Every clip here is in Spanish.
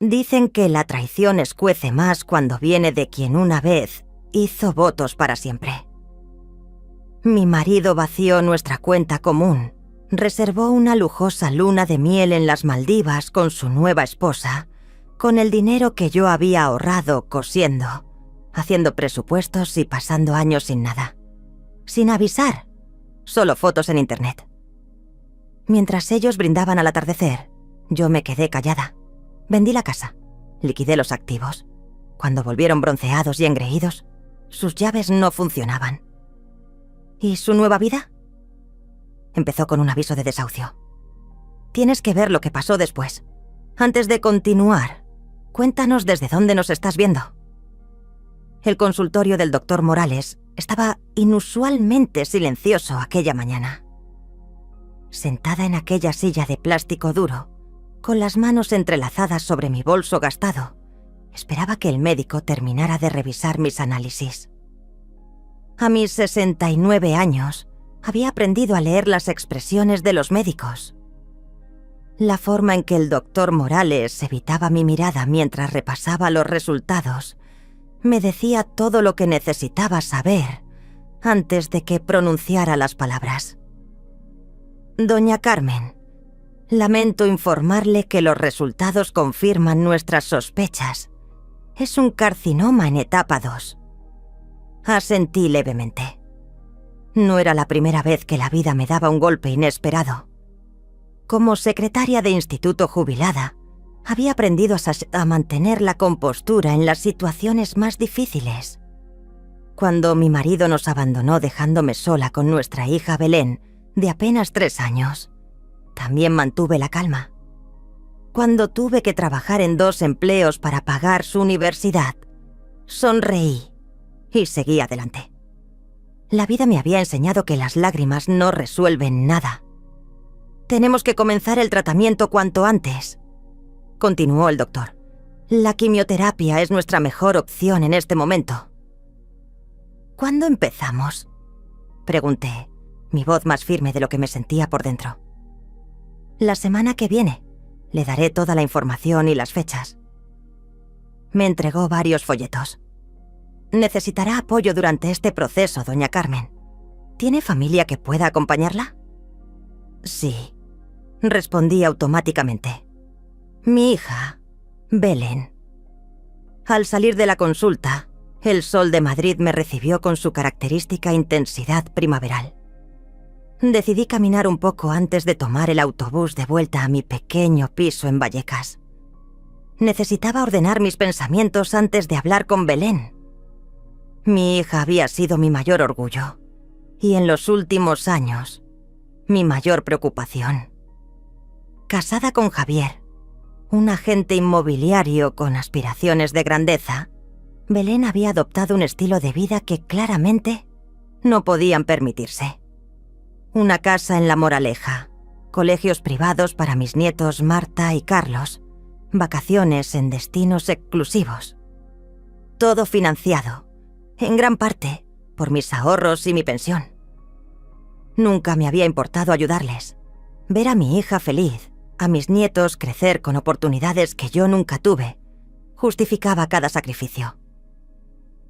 Dicen que la traición escuece más cuando viene de quien una vez hizo votos para siempre. Mi marido vació nuestra cuenta común, reservó una lujosa luna de miel en las Maldivas con su nueva esposa, con el dinero que yo había ahorrado cosiendo, haciendo presupuestos y pasando años sin nada. Sin avisar, solo fotos en internet. Mientras ellos brindaban al atardecer, yo me quedé callada. Vendí la casa, liquidé los activos. Cuando volvieron bronceados y engreídos, sus llaves no funcionaban. ¿Y su nueva vida? Empezó con un aviso de desahucio. Tienes que ver lo que pasó después. Antes de continuar, cuéntanos desde dónde nos estás viendo. El consultorio del doctor Morales estaba inusualmente silencioso aquella mañana. Sentada en aquella silla de plástico duro, con las manos entrelazadas sobre mi bolso gastado, esperaba que el médico terminara de revisar mis análisis. A mis 69 años, había aprendido a leer las expresiones de los médicos. La forma en que el doctor Morales evitaba mi mirada mientras repasaba los resultados me decía todo lo que necesitaba saber antes de que pronunciara las palabras. Doña Carmen, lamento informarle que los resultados confirman nuestras sospechas. Es un carcinoma en etapa 2. Asentí levemente. No era la primera vez que la vida me daba un golpe inesperado. Como secretaria de instituto jubilada, había aprendido a mantener la compostura en las situaciones más difíciles. Cuando mi marido nos abandonó dejándome sola con nuestra hija Belén, de apenas 3 años, también mantuve la calma. Cuando tuve que trabajar en 2 empleos para pagar su universidad, sonreí y seguí adelante. La vida me había enseñado que las lágrimas no resuelven nada. Tenemos que comenzar el tratamiento cuanto antes, continuó el doctor. La quimioterapia es nuestra mejor opción en este momento. ¿Cuándo empezamos?, pregunté, mi voz más firme de lo que me sentía por dentro. La semana que viene. Le daré toda la información y las fechas. Me entregó varios folletos. Necesitará apoyo durante este proceso, doña Carmen. ¿Tiene familia que pueda acompañarla? Sí, respondí automáticamente. Mi hija, Belén. Al salir de la consulta, el sol de Madrid me recibió con su característica intensidad primaveral. Decidí caminar un poco antes de tomar el autobús de vuelta a mi pequeño piso en Vallecas. Necesitaba ordenar mis pensamientos antes de hablar con Belén. Mi hija había sido mi mayor orgullo, y en los últimos años, mi mayor preocupación. Casada con Javier, un agente inmobiliario con aspiraciones de grandeza, Belén había adoptado un estilo de vida que claramente no podían permitirse. Una casa en La Moraleja, colegios privados para mis nietos Marta y Carlos, vacaciones en destinos exclusivos. Todo financiado, en gran parte, por mis ahorros y mi pensión. Nunca me había importado ayudarles, ver a mi hija feliz, a mis nietos crecer con oportunidades que yo nunca tuve, justificaba cada sacrificio.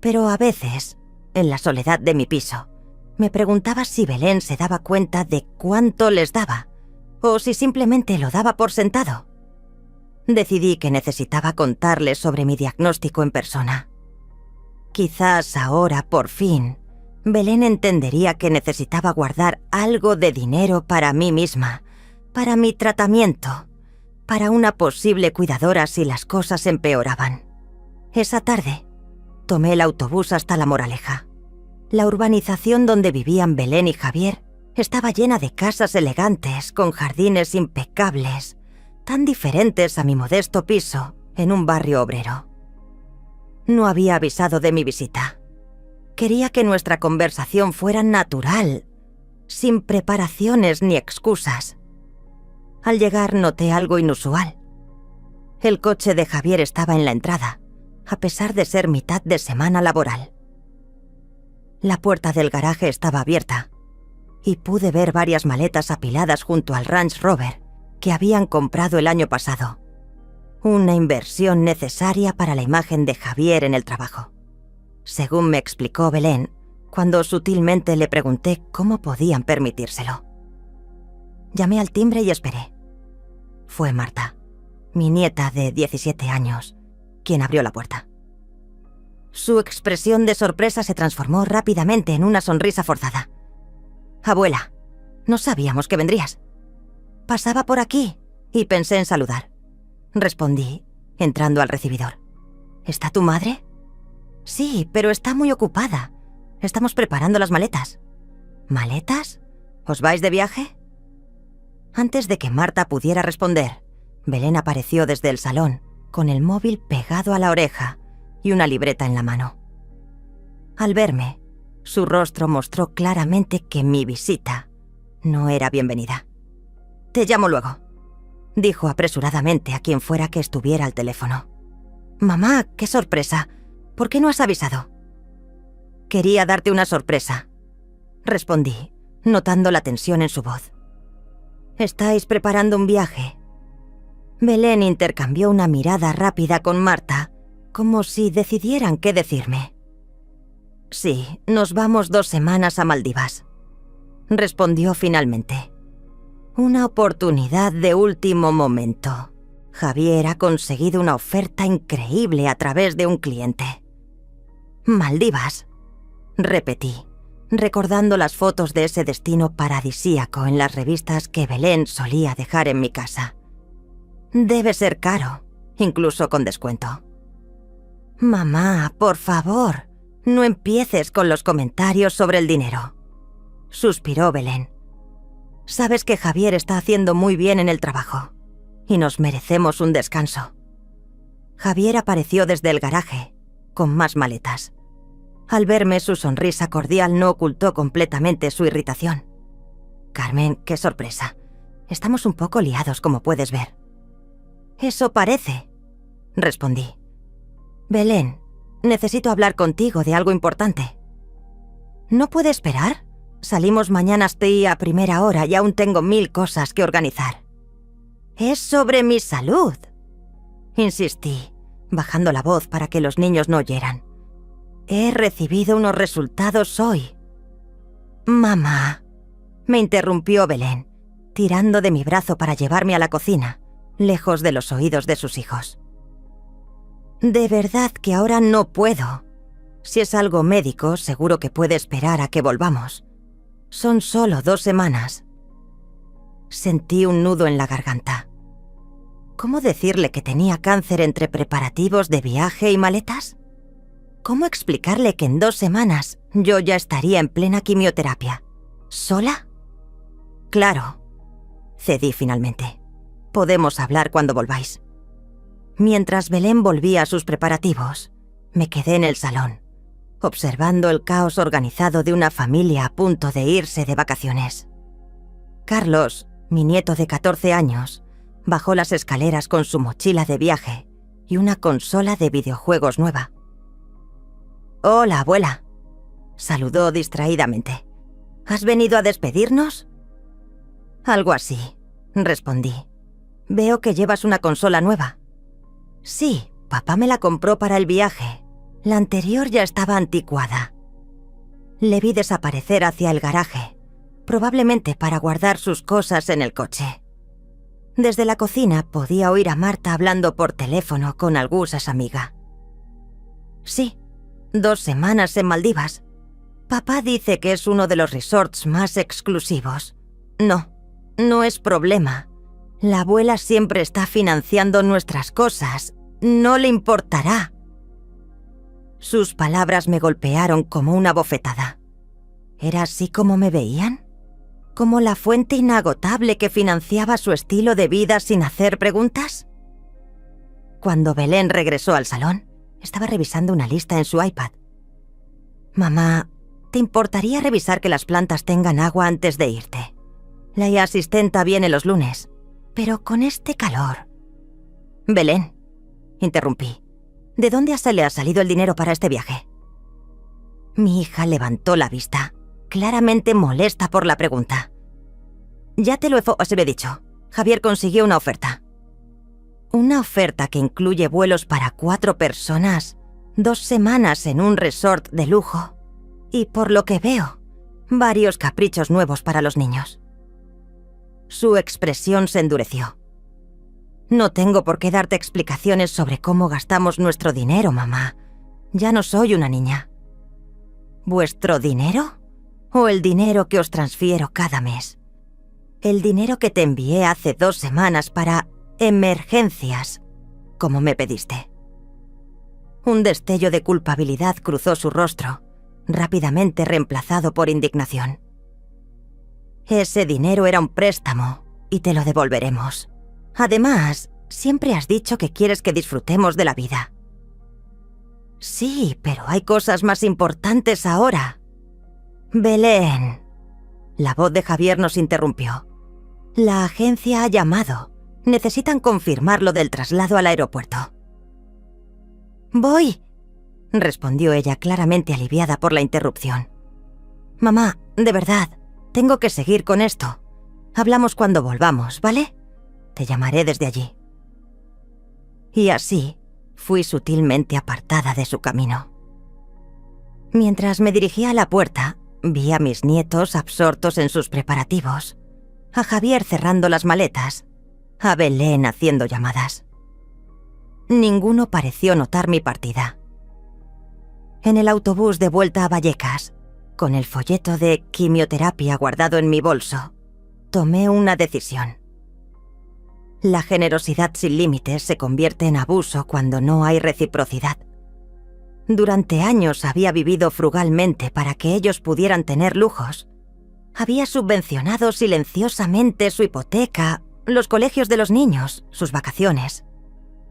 Pero a veces, en la soledad de mi piso, me preguntaba si Belén se daba cuenta de cuánto les daba, o si simplemente lo daba por sentado. Decidí que necesitaba contarles sobre mi diagnóstico en persona. Quizás ahora, por fin, Belén entendería que necesitaba guardar algo de dinero para mí misma, para mi tratamiento, para una posible cuidadora si las cosas empeoraban. Esa tarde, tomé el autobús hasta La Moraleja. La urbanización donde vivían Belén y Javier estaba llena de casas elegantes con jardines impecables, tan diferentes a mi modesto piso en un barrio obrero. No había avisado de mi visita. Quería que nuestra conversación fuera natural, sin preparaciones ni excusas. Al llegar noté algo inusual. El coche de Javier estaba en la entrada, a pesar de ser mitad de semana laboral. La puerta del garaje estaba abierta y pude ver varias maletas apiladas junto al Range Rover que habían comprado el año pasado. Una inversión necesaria para la imagen de Javier en el trabajo. Según me explicó Belén, cuando sutilmente le pregunté cómo podían permitírselo. Llamé al timbre y esperé. Fue Marta, mi nieta de 17 años, quien abrió la puerta. Su expresión de sorpresa se transformó rápidamente en una sonrisa forzada. «Abuela, no sabíamos que vendrías. Pasaba por aquí y pensé en saludar», respondí, entrando al recibidor. «¿Está tu madre?» «Sí, pero está muy ocupada. Estamos preparando las maletas». «¿Maletas? ¿Os vais de viaje?» Antes de que Marta pudiera responder, Belén apareció desde el salón, con el móvil pegado a la oreja y una libreta en la mano. Al verme, su rostro mostró claramente que mi visita no era bienvenida. «Te llamo luego», dijo apresuradamente a quien fuera que estuviera al teléfono. «Mamá, qué sorpresa. ¿Por qué no has avisado?» «Quería darte una sorpresa», respondí, notando la tensión en su voz. «¿Estáis preparando un viaje?» Belén intercambió una mirada rápida con Marta, como si decidieran qué decirme. «Sí, nos vamos 2 semanas a Maldivas», respondió finalmente. «Una oportunidad de último momento. Javier ha conseguido una oferta increíble a través de un cliente». «Maldivas», repetí, recordando las fotos de ese destino paradisíaco en las revistas que Belén solía dejar en mi casa. «Debe ser caro, incluso con descuento». «Mamá, por favor, no empieces con los comentarios sobre el dinero», suspiró Belén. «Sabes que Javier está haciendo muy bien en el trabajo y nos merecemos un descanso». Javier apareció desde el garaje, con más maletas. Al verme, su sonrisa cordial no ocultó completamente su irritación. «Carmen, qué sorpresa. Estamos un poco liados, como puedes ver». «Eso parece», respondí. «Belén, necesito hablar contigo de algo importante». «¿No puede esperar? Salimos mañana a primera hora y aún tengo 1000 cosas que organizar». «Es sobre mi salud», insistí, bajando la voz para que los niños no oyeran. «He recibido unos resultados hoy». «Mamá», me interrumpió Belén, tirando de mi brazo para llevarme a la cocina, lejos de los oídos de sus hijos. «De verdad que ahora no puedo. Si es algo médico, seguro que puede esperar a que volvamos. Son solo 2 semanas». Sentí un nudo en la garganta. ¿Cómo decirle que tenía cáncer entre preparativos de viaje y maletas? ¿Cómo explicarle que en 2 semanas yo ya estaría en plena quimioterapia? ¿Sola? «Claro», cedí finalmente. «Podemos hablar cuando volváis». Mientras Belén volvía a sus preparativos, me quedé en el salón, observando el caos organizado de una familia a punto de irse de vacaciones. Carlos, mi nieto de 14 años, bajó las escaleras con su mochila de viaje y una consola de videojuegos nueva. «Hola, abuela», saludó distraídamente. «¿Has venido a despedirnos?» «Algo así», respondí. «Veo que llevas una consola nueva». «Sí, papá me la compró para el viaje. La anterior ya estaba anticuada». Le vi desaparecer hacia el garaje, probablemente para guardar sus cosas en el coche. Desde la cocina podía oír a Marta hablando por teléfono con alguna amiga. «Sí, 2 semanas en Maldivas. Papá dice que es uno de los resorts más exclusivos. No es problema. La abuela siempre está financiando nuestras cosas. No le importará». Sus palabras me golpearon como una bofetada. ¿Era así como me veían? ¿Como la fuente inagotable que financiaba su estilo de vida sin hacer preguntas? Cuando Belén regresó al salón, estaba revisando una lista en su iPad. «Mamá, ¿te importaría revisar que las plantas tengan agua antes de irte? La asistenta viene los lunes, pero con este calor». «Belén», interrumpí, ¿de dónde le ha salido el dinero para este viaje?» Mi hija levantó la vista, claramente molesta por la pregunta. «Ya te lo he dicho. Javier consiguió una oferta». Una oferta que incluye vuelos para 4 personas, 2 semanas en un resort de lujo y, por lo que veo, varios caprichos nuevos para los niños. Su expresión se endureció. No tengo por qué darte explicaciones sobre cómo gastamos nuestro dinero, mamá. Ya no soy una niña. ¿Vuestro dinero? ¿O el dinero que os transfiero cada mes? El dinero que te envié hace 2 semanas para emergencias, como me pediste. Un destello de culpabilidad cruzó su rostro, rápidamente reemplazado por indignación. Ese dinero era un préstamo y te lo devolveremos. Además, siempre has dicho que quieres que disfrutemos de la vida. Sí, pero hay cosas más importantes ahora. Belén. La voz de Javier nos interrumpió. La agencia ha llamado. Necesitan confirmar lo del traslado al aeropuerto. Voy, respondió ella, claramente aliviada por la interrupción. Mamá, de verdad, tengo que seguir con esto. Hablamos cuando volvamos, ¿vale? Te llamaré desde allí. Y así fui sutilmente apartada de su camino. Mientras me dirigía a la puerta, vi a mis nietos absortos en sus preparativos, a Javier cerrando las maletas, a Belén haciendo llamadas. Ninguno pareció notar mi partida. En el autobús de vuelta a Vallecas, con el folleto de quimioterapia guardado en mi bolso, tomé una decisión. La generosidad sin límites se convierte en abuso cuando no hay reciprocidad. Durante años había vivido frugalmente para que ellos pudieran tener lujos. Había subvencionado silenciosamente su hipoteca, los colegios de los niños, sus vacaciones.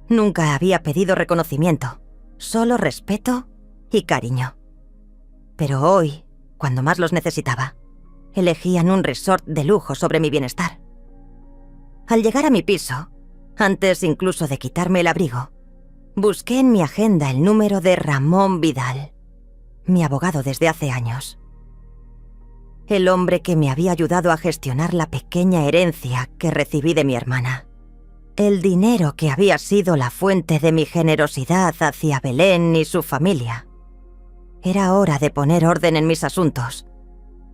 Nunca había pedido reconocimiento, solo respeto y cariño. Pero hoy, cuando más los necesitaba, elegían un resort de lujo sobre mi bienestar. Al llegar a mi piso, antes incluso de quitarme el abrigo, busqué en mi agenda el número de Ramón Vidal, mi abogado desde hace años. El hombre que me había ayudado a gestionar la pequeña herencia que recibí de mi hermana. El dinero que había sido la fuente de mi generosidad hacia Belén y su familia. Era hora de poner orden en mis asuntos,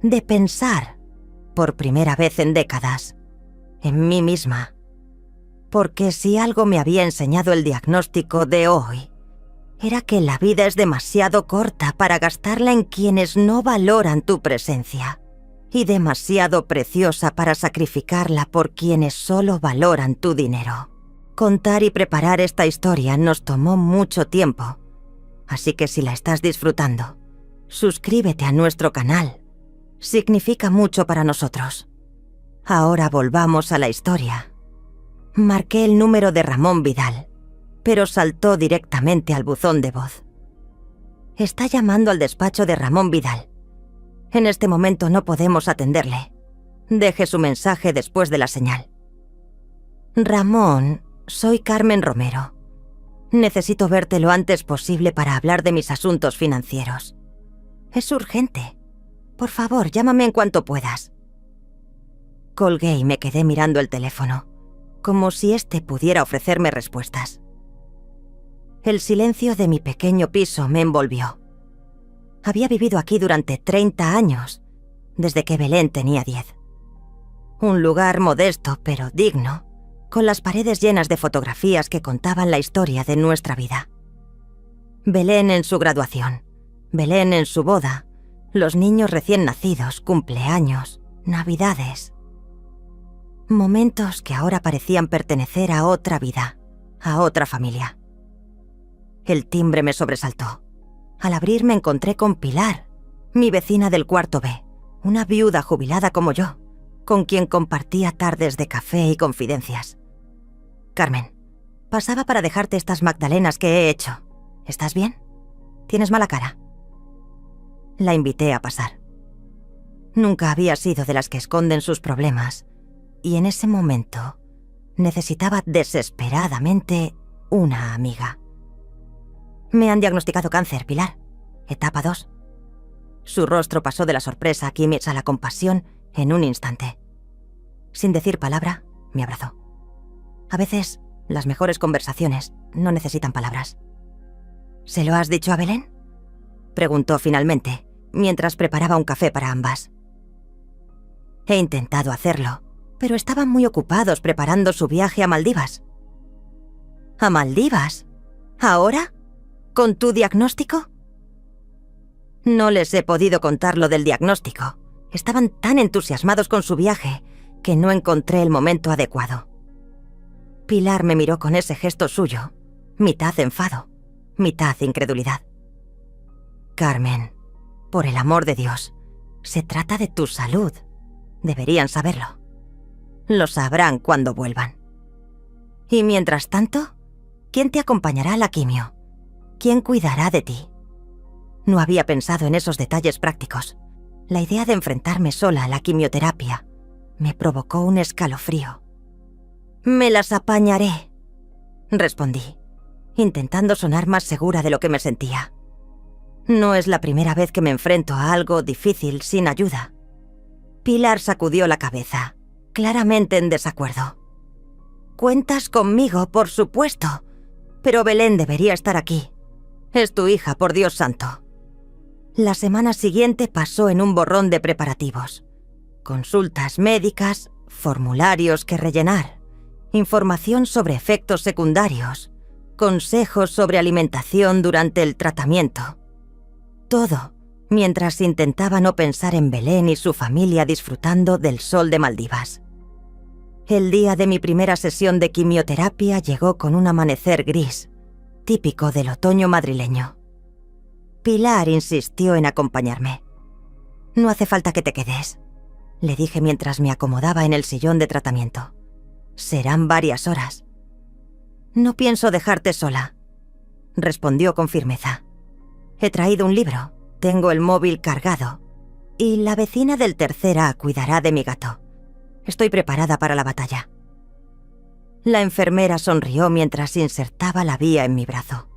de pensar, por primera vez en décadas, en mí misma. Porque si algo me había enseñado el diagnóstico de hoy, era que la vida es demasiado corta para gastarla en quienes no valoran tu presencia, y demasiado preciosa para sacrificarla por quienes solo valoran tu dinero. Contar y preparar esta historia nos tomó mucho tiempo, así que si la estás disfrutando, suscríbete a nuestro canal. Significa mucho para nosotros. Ahora volvamos a la historia. Marqué el número de Ramón Vidal, pero saltó directamente al buzón de voz. Está llamando al despacho de Ramón Vidal. En este momento no podemos atenderle. Deje su mensaje después de la señal. Ramón, soy Carmen Romero. Necesito verte lo antes posible para hablar de mis asuntos financieros. Es urgente. Por favor, llámame en cuanto puedas. Colgué y me quedé mirando el teléfono, como si éste pudiera ofrecerme respuestas. El silencio de mi pequeño piso me envolvió. Había vivido aquí durante 30 años, desde que Belén tenía 10. Un lugar modesto pero digno, con las paredes llenas de fotografías que contaban la historia de nuestra vida. Belén en su graduación, Belén en su boda, los niños recién nacidos, cumpleaños, navidades. Momentos que ahora parecían pertenecer a otra vida, a otra familia. El timbre me sobresaltó. Al abrir me encontré con Pilar, mi vecina del cuarto B, una viuda jubilada como yo, con quien compartía tardes de café y confidencias. Carmen, pasaba para dejarte estas magdalenas que he hecho. ¿Estás bien? ¿Tienes mala cara? La invité a pasar. Nunca había sido de las que esconden sus problemas, y en ese momento necesitaba desesperadamente una amiga. Me han diagnosticado cáncer, Pilar. Etapa 2. Su rostro pasó de la sorpresa a química a la compasión en un instante. Sin decir palabra, me abrazó. A veces Las mejores conversaciones no necesitan palabras. ¿Se lo has dicho a Belén?, preguntó finalmente, mientras preparaba un café para ambas. He intentado hacerlo, pero estaban muy ocupados preparando su viaje a Maldivas. ¿A Maldivas? ¿Ahora? ¿Con tu diagnóstico? No les he podido contar lo del diagnóstico. Estaban tan entusiasmados con su viaje que no encontré el momento adecuado. Pilar me miró con ese gesto suyo, mitad enfado, mitad incredulidad. Carmen, por el amor de Dios, se trata de tu salud. Deberían saberlo. Lo sabrán cuando vuelvan. Y mientras tanto, ¿quién te acompañará a la quimio? ¿Quién cuidará de ti? No había pensado en esos detalles prácticos. La idea de enfrentarme sola a la quimioterapia me provocó un escalofrío. «Me las apañaré», respondí, intentando sonar más segura de lo que me sentía. No es la primera vez que me enfrento a algo difícil sin ayuda. Pilar sacudió la cabeza, claramente en desacuerdo. «Cuentas conmigo, por supuesto, pero Belén debería estar aquí. Es tu hija, por Dios santo». La semana siguiente pasó en un borrón de preparativos. Consultas médicas, formularios que rellenar, información sobre efectos secundarios, consejos sobre alimentación durante el tratamiento. Todo mientras intentaba no pensar en Belén y su familia disfrutando del sol de Maldivas. El día de mi primera sesión de quimioterapia llegó con un amanecer gris, típico del otoño madrileño. Pilar insistió en acompañarme. «No hace falta que te quedes», le dije mientras me acomodaba en el sillón de tratamiento. «Serán varias horas». «No pienso dejarte sola», respondió con firmeza. «He traído un libro, tengo el móvil cargado, y la vecina del tercer A cuidará de mi gato. Estoy preparada para la batalla». La enfermera sonrió mientras insertaba la vía en mi brazo.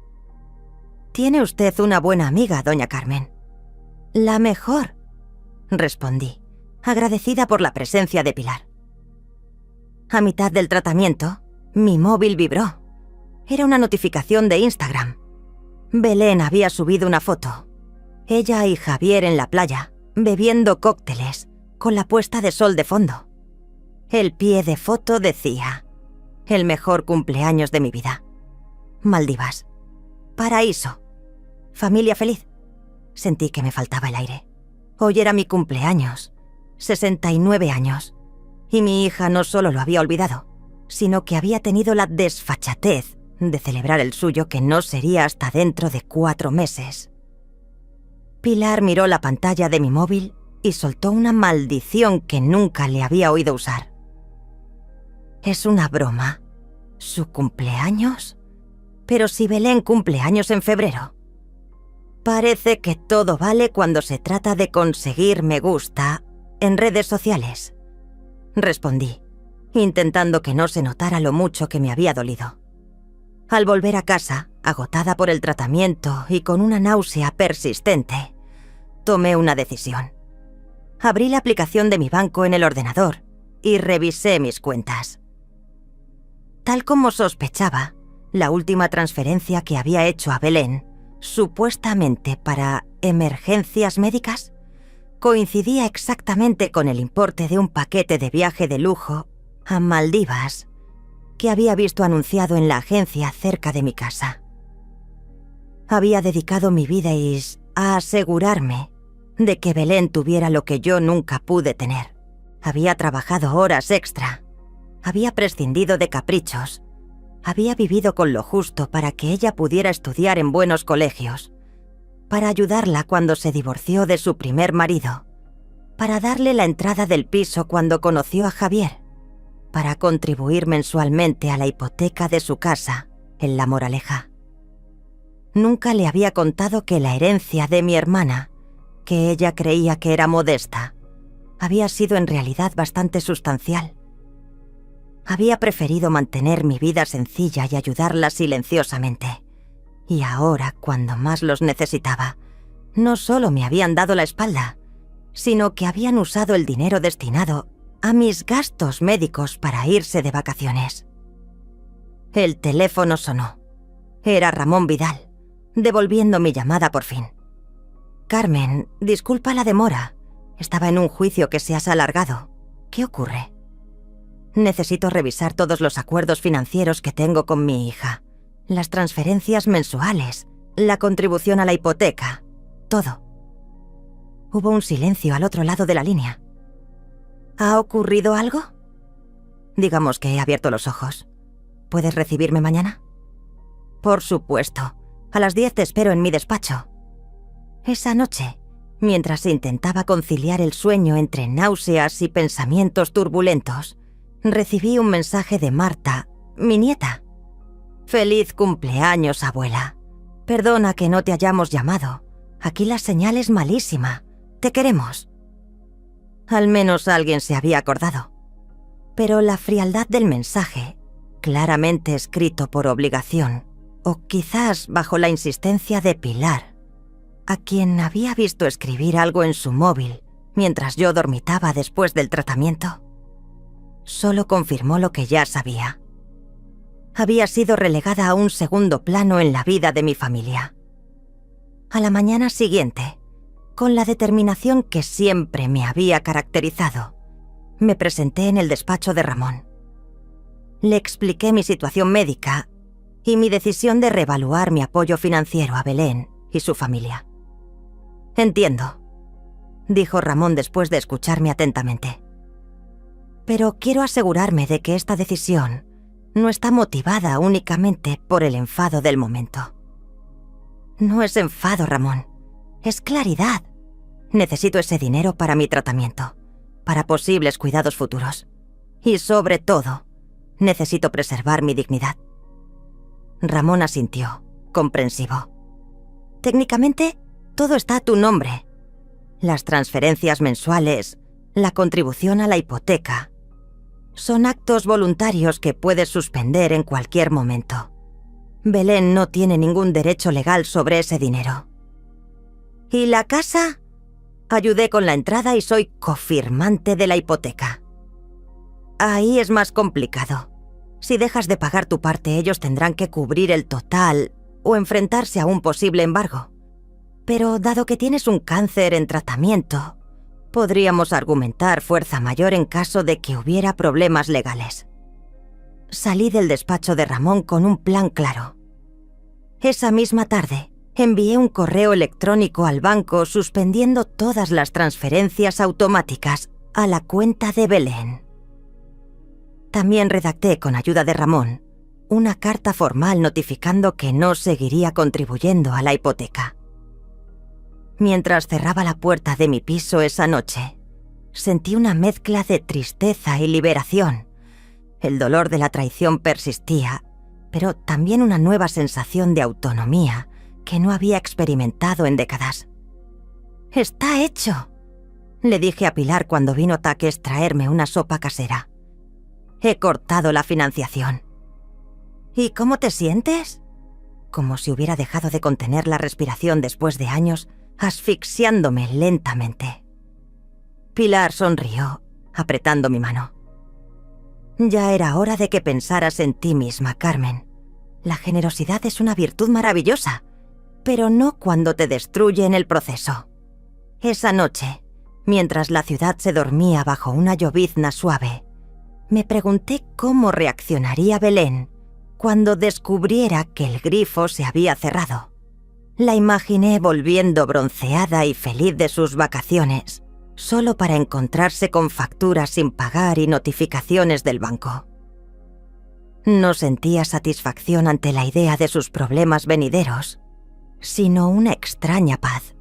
«Tiene usted una buena amiga, doña Carmen». «La mejor», respondí, agradecida por la presencia de Pilar. A mitad del tratamiento, mi móvil vibró. Era una notificación de Instagram. Belén había subido una foto. Ella y Javier en la playa, bebiendo cócteles, con la puesta de sol de fondo. El pie de foto decía: «El mejor cumpleaños de mi vida. Maldivas. Paraíso. Familia feliz». Sentí que me faltaba el aire. Hoy era mi cumpleaños, 69 años, y mi hija no solo lo había olvidado, sino que había tenido la desfachatez de celebrar el suyo, que no sería hasta dentro de 4 meses. Pilar miró la pantalla de mi móvil y soltó una maldición que nunca le había oído usar. «¿Es una broma? ¿Su cumpleaños? Pero si Belén cumple años en febrero». «Parece que todo vale cuando se trata de conseguir me gusta en redes sociales», respondí, intentando que no se notara lo mucho que me había dolido. Al volver a casa, agotada por el tratamiento y con una náusea persistente, tomé una decisión. Abrí la aplicación de mi banco en el ordenador y revisé mis cuentas. Tal como sospechaba, la última transferencia que había hecho a Belén, supuestamente para emergencias médicas, coincidía exactamente con el importe de un paquete de viaje de lujo a Maldivas que había visto anunciado en la agencia cerca de mi casa. Había dedicado mi vida a asegurarme de que Belén tuviera lo que yo nunca pude tener. Había trabajado horas extra, había prescindido de caprichos, había vivido con lo justo para que ella pudiera estudiar en buenos colegios, para ayudarla cuando se divorció de su primer marido, para darle la entrada del piso cuando conoció a Javier, para contribuir mensualmente a la hipoteca de su casa en La Moraleja. Nunca le había contado que la herencia de mi hermana, que ella creía que era modesta, había sido en realidad bastante sustancial. Había preferido mantener mi vida sencilla y ayudarla silenciosamente. Y ahora, cuando más los necesitaba, no solo me habían dado la espalda, sino que habían usado el dinero destinado a mis gastos médicos para irse de vacaciones. El teléfono sonó. Era Ramón Vidal, devolviendo mi llamada por fin. Carmen, disculpa la demora. Estaba en un juicio que se ha alargado. ¿Qué ocurre? Necesito revisar todos los acuerdos financieros que tengo con mi hija. Las transferencias mensuales, la contribución a la hipoteca, todo. Hubo un silencio al otro lado de la línea. ¿Ha ocurrido algo? Digamos que he abierto los ojos. ¿Puedes recibirme mañana? Por supuesto. A las 10 te espero en mi despacho. Esa noche, mientras intentaba conciliar el sueño entre náuseas y pensamientos turbulentos, recibí un mensaje de Marta, mi nieta. «Feliz cumpleaños, abuela. Perdona que no te hayamos llamado. Aquí la señal es malísima. Te queremos». Al menos alguien se había acordado. Pero la frialdad del mensaje, claramente escrito por obligación, o quizás bajo la insistencia de Pilar, a quien había visto escribir algo en su móvil mientras yo dormitaba después del tratamiento, solo confirmó lo que ya sabía. Había sido relegada a un segundo plano en la vida de mi familia. A la mañana siguiente, con la determinación que siempre me había caracterizado, me presenté en el despacho de Ramón. Le expliqué mi situación médica y mi decisión de reevaluar mi apoyo financiero a Belén y su familia. «Entiendo», dijo Ramón después de escucharme atentamente. «Pero quiero asegurarme de que esta decisión no está motivada únicamente por el enfado del momento». «No es enfado, Ramón. Es claridad. Necesito ese dinero para mi tratamiento, para posibles cuidados futuros. Y sobre todo, necesito preservar mi dignidad». Ramón asintió, comprensivo. «Técnicamente, todo está a tu nombre. Las transferencias mensuales, la contribución a la hipoteca, son actos voluntarios que puedes suspender en cualquier momento. Belén no tiene ningún derecho legal sobre ese dinero. ¿Y la casa? Ayudé con la entrada y soy cofirmante de la hipoteca. Ahí es más complicado. Si dejas de pagar tu parte, ellos tendrán que cubrir el total o enfrentarse a un posible embargo. Pero dado que tienes un cáncer en tratamiento, podríamos argumentar fuerza mayor en caso de que hubiera problemas legales. Salí del despacho de Ramón con un plan claro. Esa misma tarde, envié un correo electrónico al banco suspendiendo todas las transferencias automáticas a la cuenta de Belén. También redacté, con ayuda de Ramón, una carta formal notificando que no seguiría contribuyendo a la hipoteca. Mientras cerraba la puerta de mi piso esa noche, sentí una mezcla de tristeza y liberación. El dolor de la traición persistía, pero también una nueva sensación de autonomía que no había experimentado en décadas. «Está hecho», le dije a Pilar cuando vino a Taques traerme una sopa casera. «He cortado la financiación». «¿Y cómo te sientes?» Como si hubiera dejado de contener la respiración después de años, asfixiándome lentamente. Pilar sonrió, apretando mi mano. «Ya era hora de que pensaras en ti misma, Carmen. La generosidad es una virtud maravillosa, pero no cuando te destruye en el proceso». Esa noche, mientras la ciudad se dormía bajo una llovizna suave, me pregunté cómo reaccionaría Belén cuando descubriera que el grifo se había cerrado. La imaginé volviendo bronceada y feliz de sus vacaciones, solo para encontrarse con facturas sin pagar y notificaciones del banco. No sentía satisfacción ante la idea de sus problemas venideros, sino una extraña paz.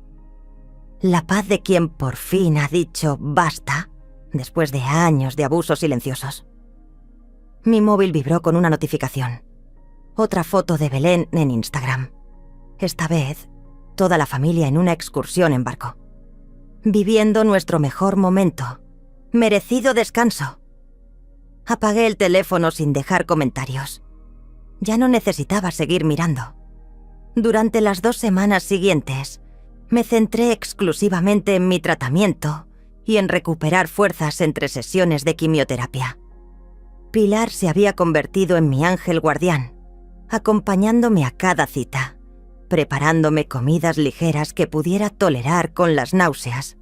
La paz de quien por fin ha dicho basta, después de años de abusos silenciosos. Mi móvil vibró con una notificación. Otra foto de Belén en Instagram. Esta vez, toda la familia en una excursión en barco. Viviendo nuestro mejor momento. Merecido descanso. Apagué el teléfono sin dejar comentarios. Ya no necesitaba seguir mirando. Durante las 2 semanas siguientes, me centré exclusivamente en mi tratamiento y en recuperar fuerzas entre sesiones de quimioterapia. Pilar se había convertido en mi ángel guardián, acompañándome a cada cita, preparándome comidas ligeras que pudiera tolerar con las náuseas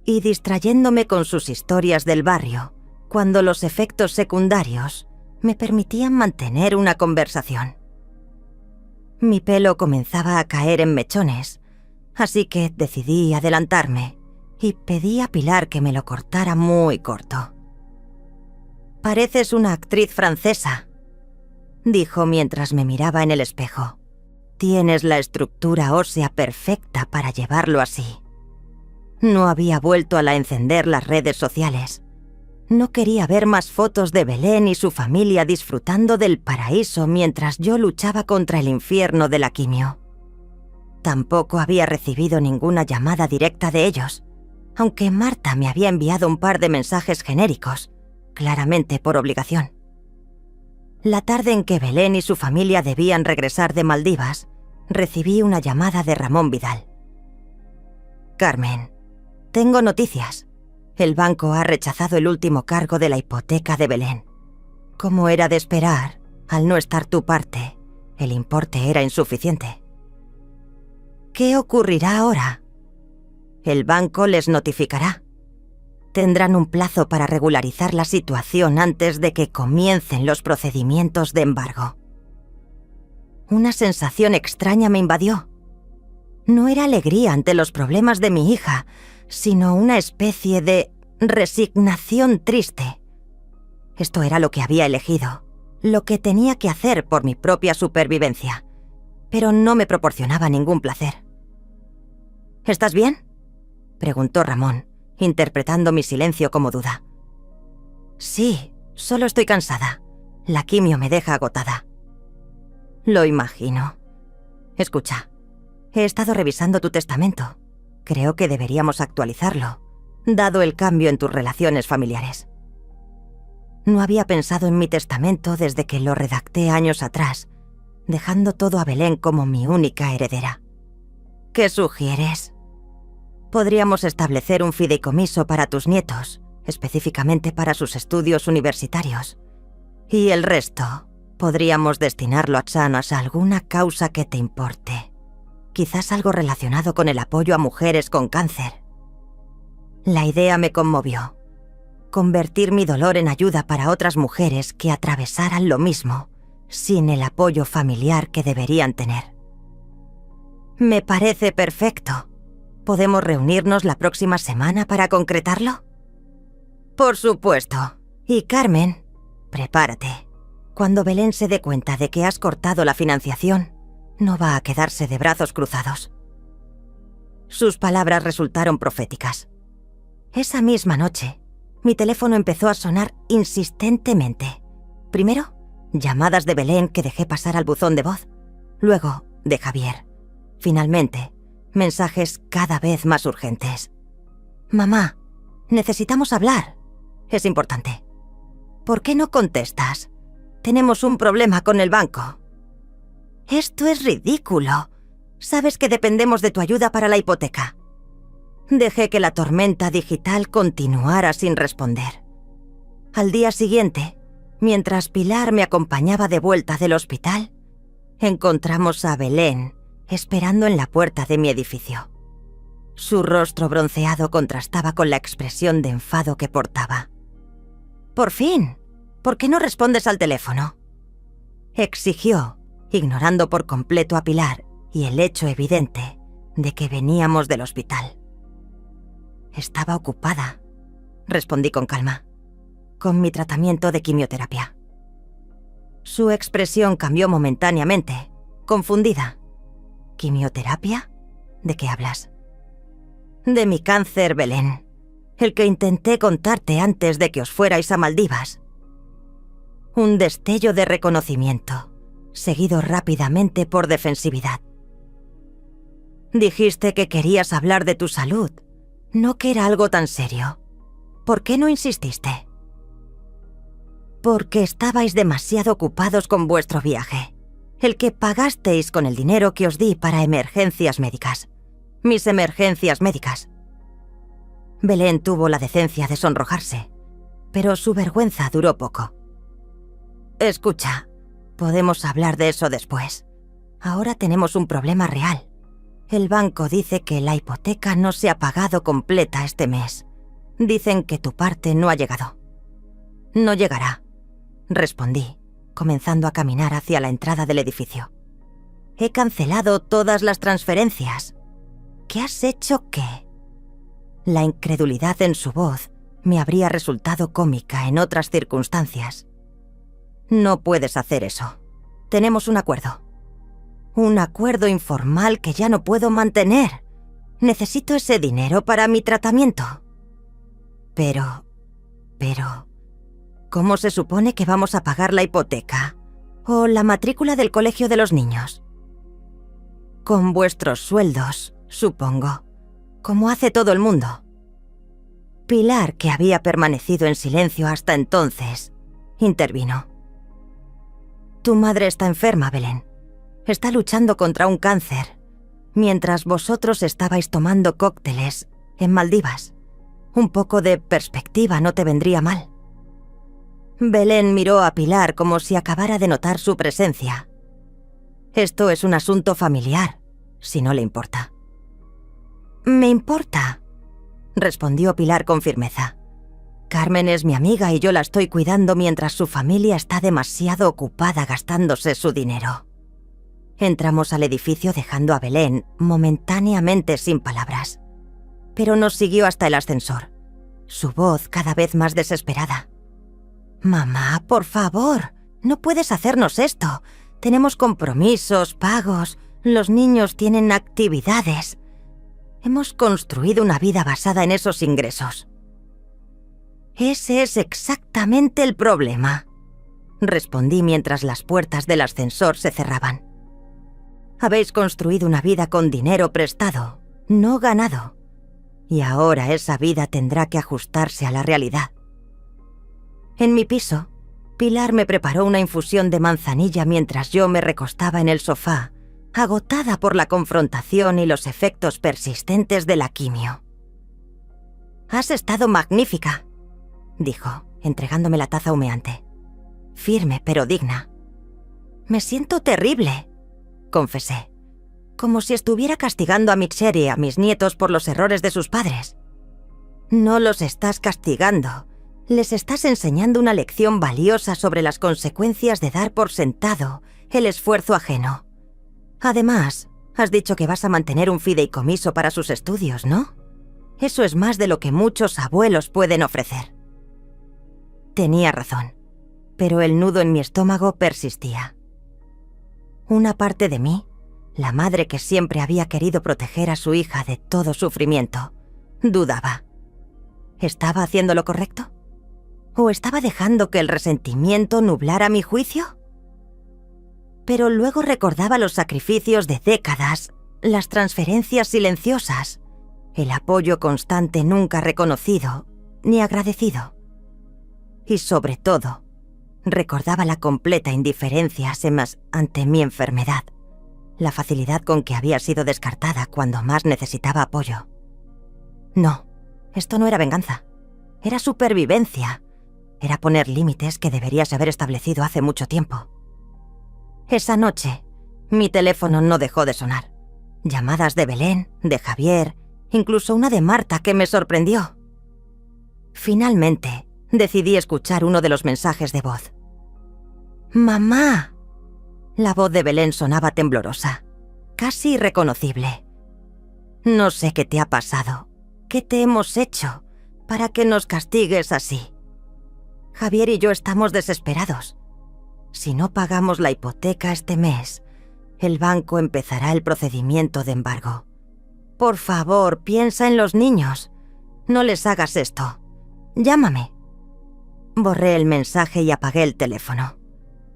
y distrayéndome con sus historias del barrio, cuando los efectos secundarios me permitían mantener una conversación. Mi pelo comenzaba a caer en mechones, así que decidí adelantarme y pedí a Pilar que me lo cortara muy corto. «Pareces una actriz francesa», dijo mientras me miraba en el espejo. «Tienes la estructura ósea perfecta para llevarlo así». No había vuelto a encender las redes sociales. No quería ver más fotos de Belén y su familia disfrutando del paraíso mientras yo luchaba contra el infierno de la quimio. Tampoco había recibido ninguna llamada directa de ellos, aunque Marta me había enviado un par de mensajes genéricos, claramente por obligación. La tarde en que Belén y su familia debían regresar de Maldivas, recibí una llamada de Ramón Vidal. «Carmen, tengo noticias. El banco ha rechazado el último cargo de la hipoteca de Belén. Como era de esperar, al no estar tu parte, el importe era insuficiente». «¿Qué ocurrirá ahora?» «El banco les notificará. Tendrán un plazo para regularizar la situación antes de que comiencen los procedimientos de embargo». Una sensación extraña me invadió. No era alegría ante los problemas de mi hija, sino una especie de resignación triste. Esto era lo que había elegido, lo que tenía que hacer por mi propia supervivencia, pero no me proporcionaba ningún placer. «¿Estás bien?», preguntó Ramón, interpretando mi silencio como duda. «Sí, solo estoy cansada. La quimio me deja agotada». «Lo imagino. Escucha, he estado revisando tu testamento. Creo que deberíamos actualizarlo, dado el cambio en tus relaciones familiares. No había pensado en mi testamento desde que lo redacté años atrás, dejando todo a Belén como mi única heredera. ¿Qué sugieres?» «Podríamos establecer un fideicomiso para tus nietos, específicamente para sus estudios universitarios. Y el resto, podríamos destinarlo a alguna causa que te importe. Quizás algo relacionado con el apoyo a mujeres con cáncer». La idea me conmovió. Convertir mi dolor en ayuda para otras mujeres que atravesaran lo mismo, sin el apoyo familiar que deberían tener. «Me parece perfecto. ¿Podemos reunirnos la próxima semana para concretarlo?» «Por supuesto. Y Carmen, prepárate. Cuando Belén se dé cuenta de que has cortado la financiación, no va a quedarse de brazos cruzados». Sus palabras resultaron proféticas. Esa misma noche, mi teléfono empezó a sonar insistentemente. Primero, llamadas de Belén que dejé pasar al buzón de voz. Luego, de Javier. Finalmente, mensajes cada vez más urgentes. «Mamá, necesitamos hablar. Es importante». «¿Por qué no contestas? Tenemos un problema con el banco». «Esto es ridículo. Sabes que dependemos de tu ayuda para la hipoteca». Dejé que la tormenta digital continuara sin responder. Al día siguiente, mientras Pilar me acompañaba de vuelta del hospital, encontramos a Belén esperando en la puerta de mi edificio. Su rostro bronceado contrastaba con la expresión de enfado que portaba. «Por fin, ¿por qué no respondes al teléfono?», exigió, ignorando por completo a Pilar y el hecho evidente de que veníamos del hospital. «Estaba ocupada», respondí con calma, «con mi tratamiento de quimioterapia». Su expresión cambió momentáneamente, confundida. «¿Quimioterapia? ¿De qué hablas?» «De mi cáncer, Belén, el que intenté contarte antes de que os fuerais a Maldivas». Un destello de reconocimiento, seguido rápidamente por defensividad. «Dijiste que querías hablar de tu salud, no que era algo tan serio. ¿Por qué no insististe?» «Porque estabais demasiado ocupados con vuestro viaje, el que pagasteis con el dinero que os di para emergencias médicas. Mis emergencias médicas». Belén tuvo la decencia de sonrojarse, pero su vergüenza duró poco. Escucha, podemos hablar de eso después. Ahora tenemos un problema real. El banco dice que la hipoteca no se ha pagado completa este mes. Dicen que tu parte no ha llegado. No llegará, respondí, comenzando a caminar hacia la entrada del edificio. He cancelado todas las transferencias. ¿Qué has hecho qué? La incredulidad en su voz me habría resultado cómica en otras circunstancias. No puedes hacer eso. Tenemos un acuerdo. Un acuerdo informal que ya no puedo mantener. Necesito ese dinero para mi tratamiento. Pero... ¿cómo se supone que vamos a pagar la hipoteca? ¿O la matrícula del colegio de los niños? Con vuestros sueldos, supongo. Como hace todo el mundo. Pilar, que había permanecido en silencio hasta entonces, intervino. Tu madre está enferma, Belén. Está luchando contra un cáncer, mientras vosotros estabais tomando cócteles en Maldivas. Un poco de perspectiva no te vendría mal. Belén miró a Pilar como si acabara de notar su presencia. Esto es un asunto familiar, si no le importa. Me importa, respondió Pilar con firmeza. Carmen es mi amiga y yo la estoy cuidando mientras su familia está demasiado ocupada gastándose su dinero. Entramos al edificio dejando a Belén momentáneamente sin palabras. Pero nos siguió hasta el ascensor, su voz cada vez más desesperada. Mamá, por favor, no puedes hacernos esto. Tenemos compromisos, pagos, los niños tienen actividades. Hemos construido una vida basada en esos ingresos. Ese es exactamente el problema, respondí mientras las puertas del ascensor se cerraban. Habéis construido una vida con dinero prestado, no ganado. Y ahora esa vida tendrá que ajustarse a la realidad. En mi piso, Pilar me preparó una infusión de manzanilla mientras yo me recostaba en el sofá, agotada por la confrontación y los efectos persistentes de la quimio. «Has estado magnífica», dijo, entregándome la taza humeante. «Firme, pero digna». «Me siento terrible», confesé, como si estuviera castigando a Michelle y a mis nietos por los errores de sus padres. «No los estás castigando. Les estás enseñando una lección valiosa sobre las consecuencias de dar por sentado el esfuerzo ajeno. Además, has dicho que vas a mantener un fideicomiso para sus estudios, ¿no? Eso es más de lo que muchos abuelos pueden ofrecer». Tenía razón, pero el nudo en mi estómago persistía. Una parte de mí, la madre que siempre había querido proteger a su hija de todo sufrimiento, dudaba. ¿Estaba haciendo lo correcto? ¿O estaba dejando que el resentimiento nublara mi juicio? Pero luego recordaba los sacrificios de décadas, las transferencias silenciosas, el apoyo constante nunca reconocido ni agradecido. Y sobre todo, recordaba la completa indiferencia ante mi enfermedad, la facilidad con que había sido descartada cuando más necesitaba apoyo. No, esto no era venganza, era supervivencia. Era poner límites que deberías haber establecido hace mucho tiempo. Esa noche, mi teléfono no dejó de sonar. Llamadas de Belén, de Javier, incluso una de Marta que me sorprendió. Finalmente, decidí escuchar uno de los mensajes de voz. «¡Mamá!». La voz de Belén sonaba temblorosa, casi irreconocible. «No sé qué te ha pasado, qué te hemos hecho, para que nos castigues así. Javier y yo estamos desesperados. Si no pagamos la hipoteca este mes, el banco empezará el procedimiento de embargo. Por favor, piensa en los niños. No les hagas esto. Llámame». Borré el mensaje y apagué el teléfono.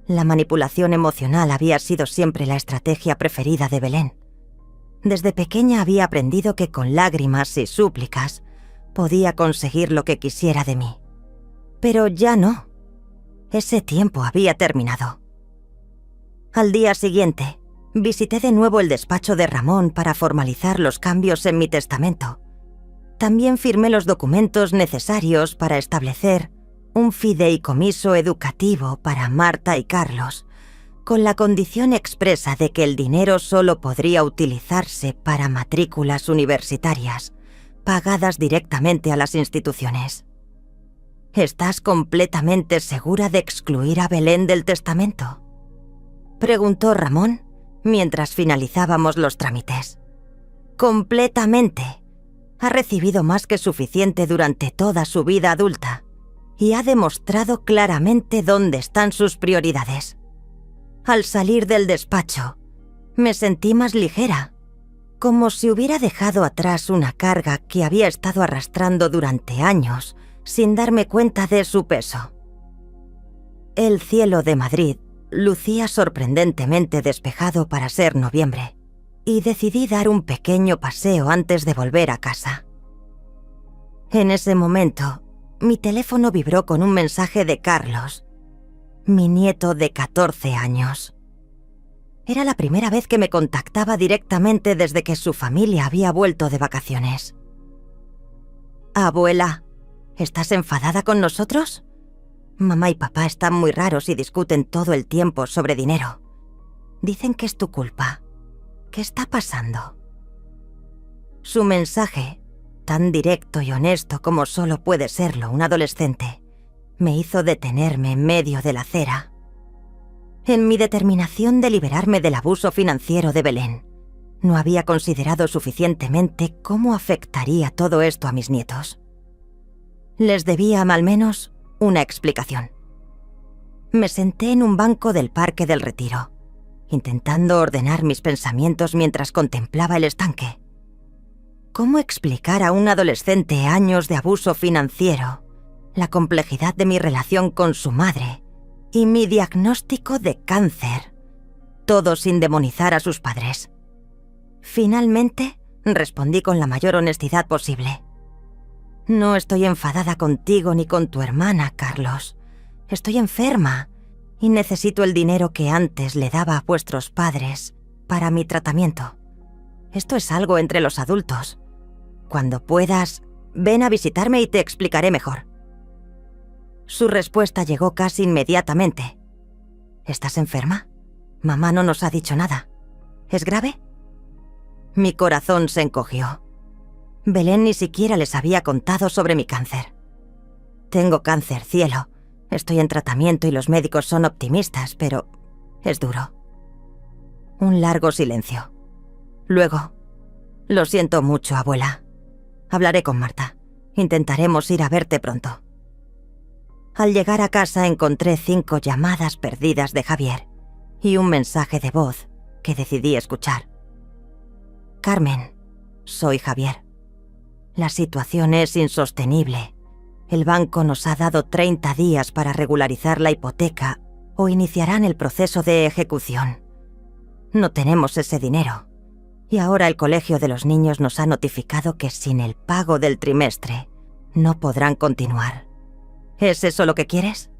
La manipulación emocional había sido siempre la estrategia preferida de Belén. Desde pequeña había aprendido que con lágrimas y súplicas podía conseguir lo que quisiera de mí. Pero ya no. Ese tiempo había terminado. Al día siguiente, visité de nuevo el despacho de Ramón para formalizar los cambios en mi testamento. También firmé los documentos necesarios para establecer un fideicomiso educativo para Marta y Carlos, con la condición expresa de que el dinero solo podría utilizarse para matrículas universitarias, pagadas directamente a las instituciones. ¿Estás completamente segura de excluir a Belén del testamento?, preguntó Ramón mientras finalizábamos los trámites. Completamente. Ha recibido más que suficiente durante toda su vida adulta y ha demostrado claramente dónde están sus prioridades. Al salir del despacho, me sentí más ligera, como si hubiera dejado atrás una carga que había estado arrastrando durante años sin darme cuenta de su peso. El cielo de Madrid lucía sorprendentemente despejado para ser noviembre, y decidí dar un pequeño paseo antes de volver a casa. En ese momento, mi teléfono vibró con un mensaje de Carlos, mi nieto de 14 años. Era la primera vez que me contactaba directamente desde que su familia había vuelto de vacaciones. «Abuela, ¿estás enfadada con nosotros? Mamá y papá están muy raros y discuten todo el tiempo sobre dinero. Dicen que es tu culpa. ¿Qué está pasando?». Su mensaje, tan directo y honesto como solo puede serlo un adolescente, me hizo detenerme en medio de la acera. En mi determinación de liberarme del abuso financiero de Belén, no había considerado suficientemente cómo afectaría todo esto a mis nietos. Les debía al menos una explicación. Me senté en un banco del Parque del Retiro, intentando ordenar mis pensamientos mientras contemplaba el estanque. ¿Cómo explicar a un adolescente años de abuso financiero, la complejidad de mi relación con su madre y mi diagnóstico de cáncer, todo sin demonizar a sus padres? Finalmente, respondí con la mayor honestidad posible. «No estoy enfadada contigo ni con tu hermana, Carlos. Estoy enferma y necesito el dinero que antes le daba a vuestros padres para mi tratamiento. Esto es algo entre los adultos. Cuando puedas, ven a visitarme y te explicaré mejor». Su respuesta llegó casi inmediatamente. «¿Estás enferma? Mamá no nos ha dicho nada. ¿Es grave?». Mi corazón se encogió. Belén ni siquiera les había contado sobre mi cáncer. «Tengo cáncer, cielo. Estoy en tratamiento y los médicos son optimistas, pero es duro». Un largo silencio. Luego, «Lo siento mucho, abuela. Hablaré con Marta. Intentaremos ir a verte pronto». Al llegar a casa encontré 5 llamadas perdidas de Javier y un mensaje de voz que decidí escuchar. «Carmen, soy Javier. La situación es insostenible. El banco nos ha dado 30 días para regularizar la hipoteca o iniciarán el proceso de ejecución. No tenemos ese dinero. Y ahora el colegio de los niños nos ha notificado que sin el pago del trimestre no podrán continuar. ¿Es eso lo que quieres?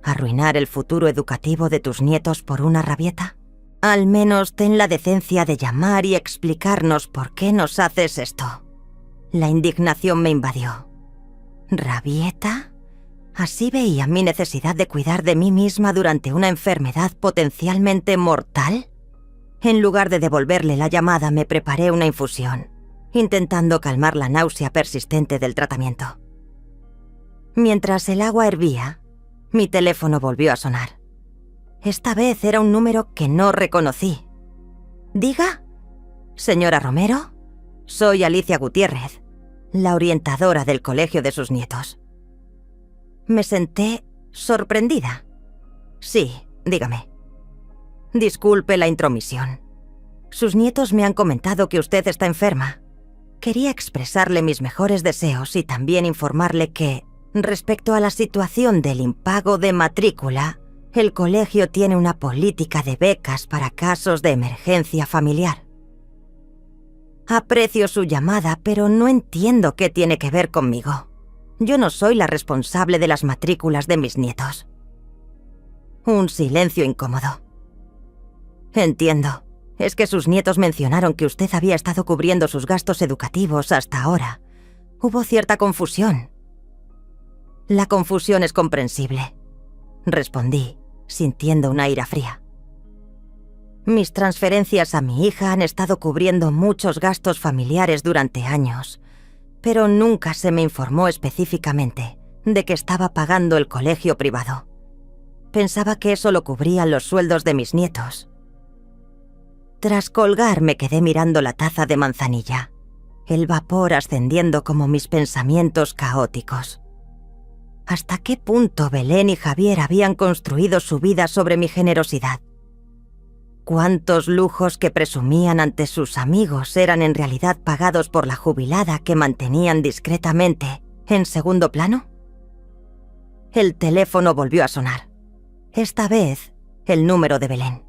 ¿Arruinar el futuro educativo de tus nietos por una rabieta? Al menos ten la decencia de llamar y explicarnos por qué nos haces esto». La indignación me invadió. ¿Rabieta? ¿Así veía mi necesidad de cuidar de mí misma durante una enfermedad potencialmente mortal? En lugar de devolverle la llamada, me preparé una infusión, intentando calmar la náusea persistente del tratamiento. Mientras el agua hervía, mi teléfono volvió a sonar. Esta vez era un número que no reconocí. «¿Diga? Señora Romero, soy Alicia Gutiérrez, la orientadora del colegio de sus nietos». Me senté sorprendida. «Sí, dígame». «Disculpe la intromisión. Sus nietos me han comentado que usted está enferma. Quería expresarle mis mejores deseos y también informarle que, respecto a la situación del impago de matrícula, el colegio tiene una política de becas para casos de emergencia familiar. Aprecio su llamada, pero no entiendo qué tiene que ver conmigo. Yo no soy la responsable de las matrículas de mis nietos». Un silencio incómodo. «Entiendo. Es que sus nietos mencionaron que usted había estado cubriendo sus gastos educativos hasta ahora. Hubo cierta confusión». La confusión es comprensible, respondí, sintiendo una ira fría. Mis transferencias a mi hija han estado cubriendo muchos gastos familiares durante años, pero nunca se me informó específicamente de que estaba pagando el colegio privado. Pensaba que eso lo cubrían los sueldos de mis nietos. Tras colgar me quedé mirando la taza de manzanilla, el vapor ascendiendo como mis pensamientos caóticos. ¿Hasta qué punto Belén y Javier habían construido su vida sobre mi generosidad? ¿Cuántos lujos que presumían ante sus amigos eran en realidad pagados por la jubilada que mantenían discretamente en segundo plano? El teléfono volvió a sonar. Esta vez, el número de Belén.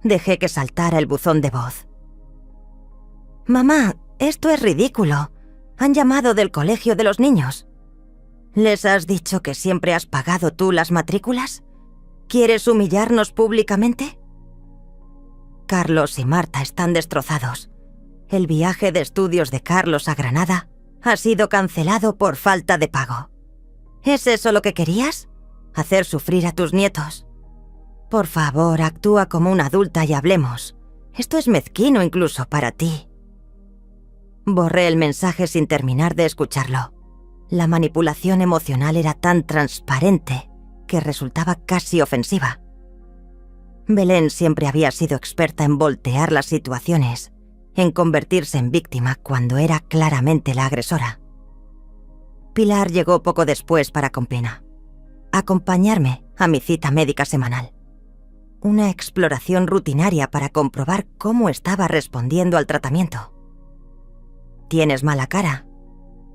Dejé que saltara el buzón de voz. «Mamá, esto es ridículo. Han llamado del colegio de los niños. ¿Les has dicho que siempre has pagado tú las matrículas? ¿Quieres humillarnos públicamente?» Carlos y Marta están destrozados. El viaje de estudios de Carlos a Granada ha sido cancelado por falta de pago. ¿Es eso lo que querías? ¿Hacer sufrir a tus nietos? Por favor, actúa como una adulta y hablemos. Esto es mezquino incluso para ti. Borré el mensaje sin terminar de escucharlo. La manipulación emocional era tan transparente que resultaba casi ofensiva. Belén siempre había sido experta en voltear las situaciones, en convertirse en víctima cuando era claramente la agresora. Pilar llegó poco después para con pena acompañarme a mi cita médica semanal. Una exploración rutinaria para comprobar cómo estaba respondiendo al tratamiento. «Tienes mala cara»,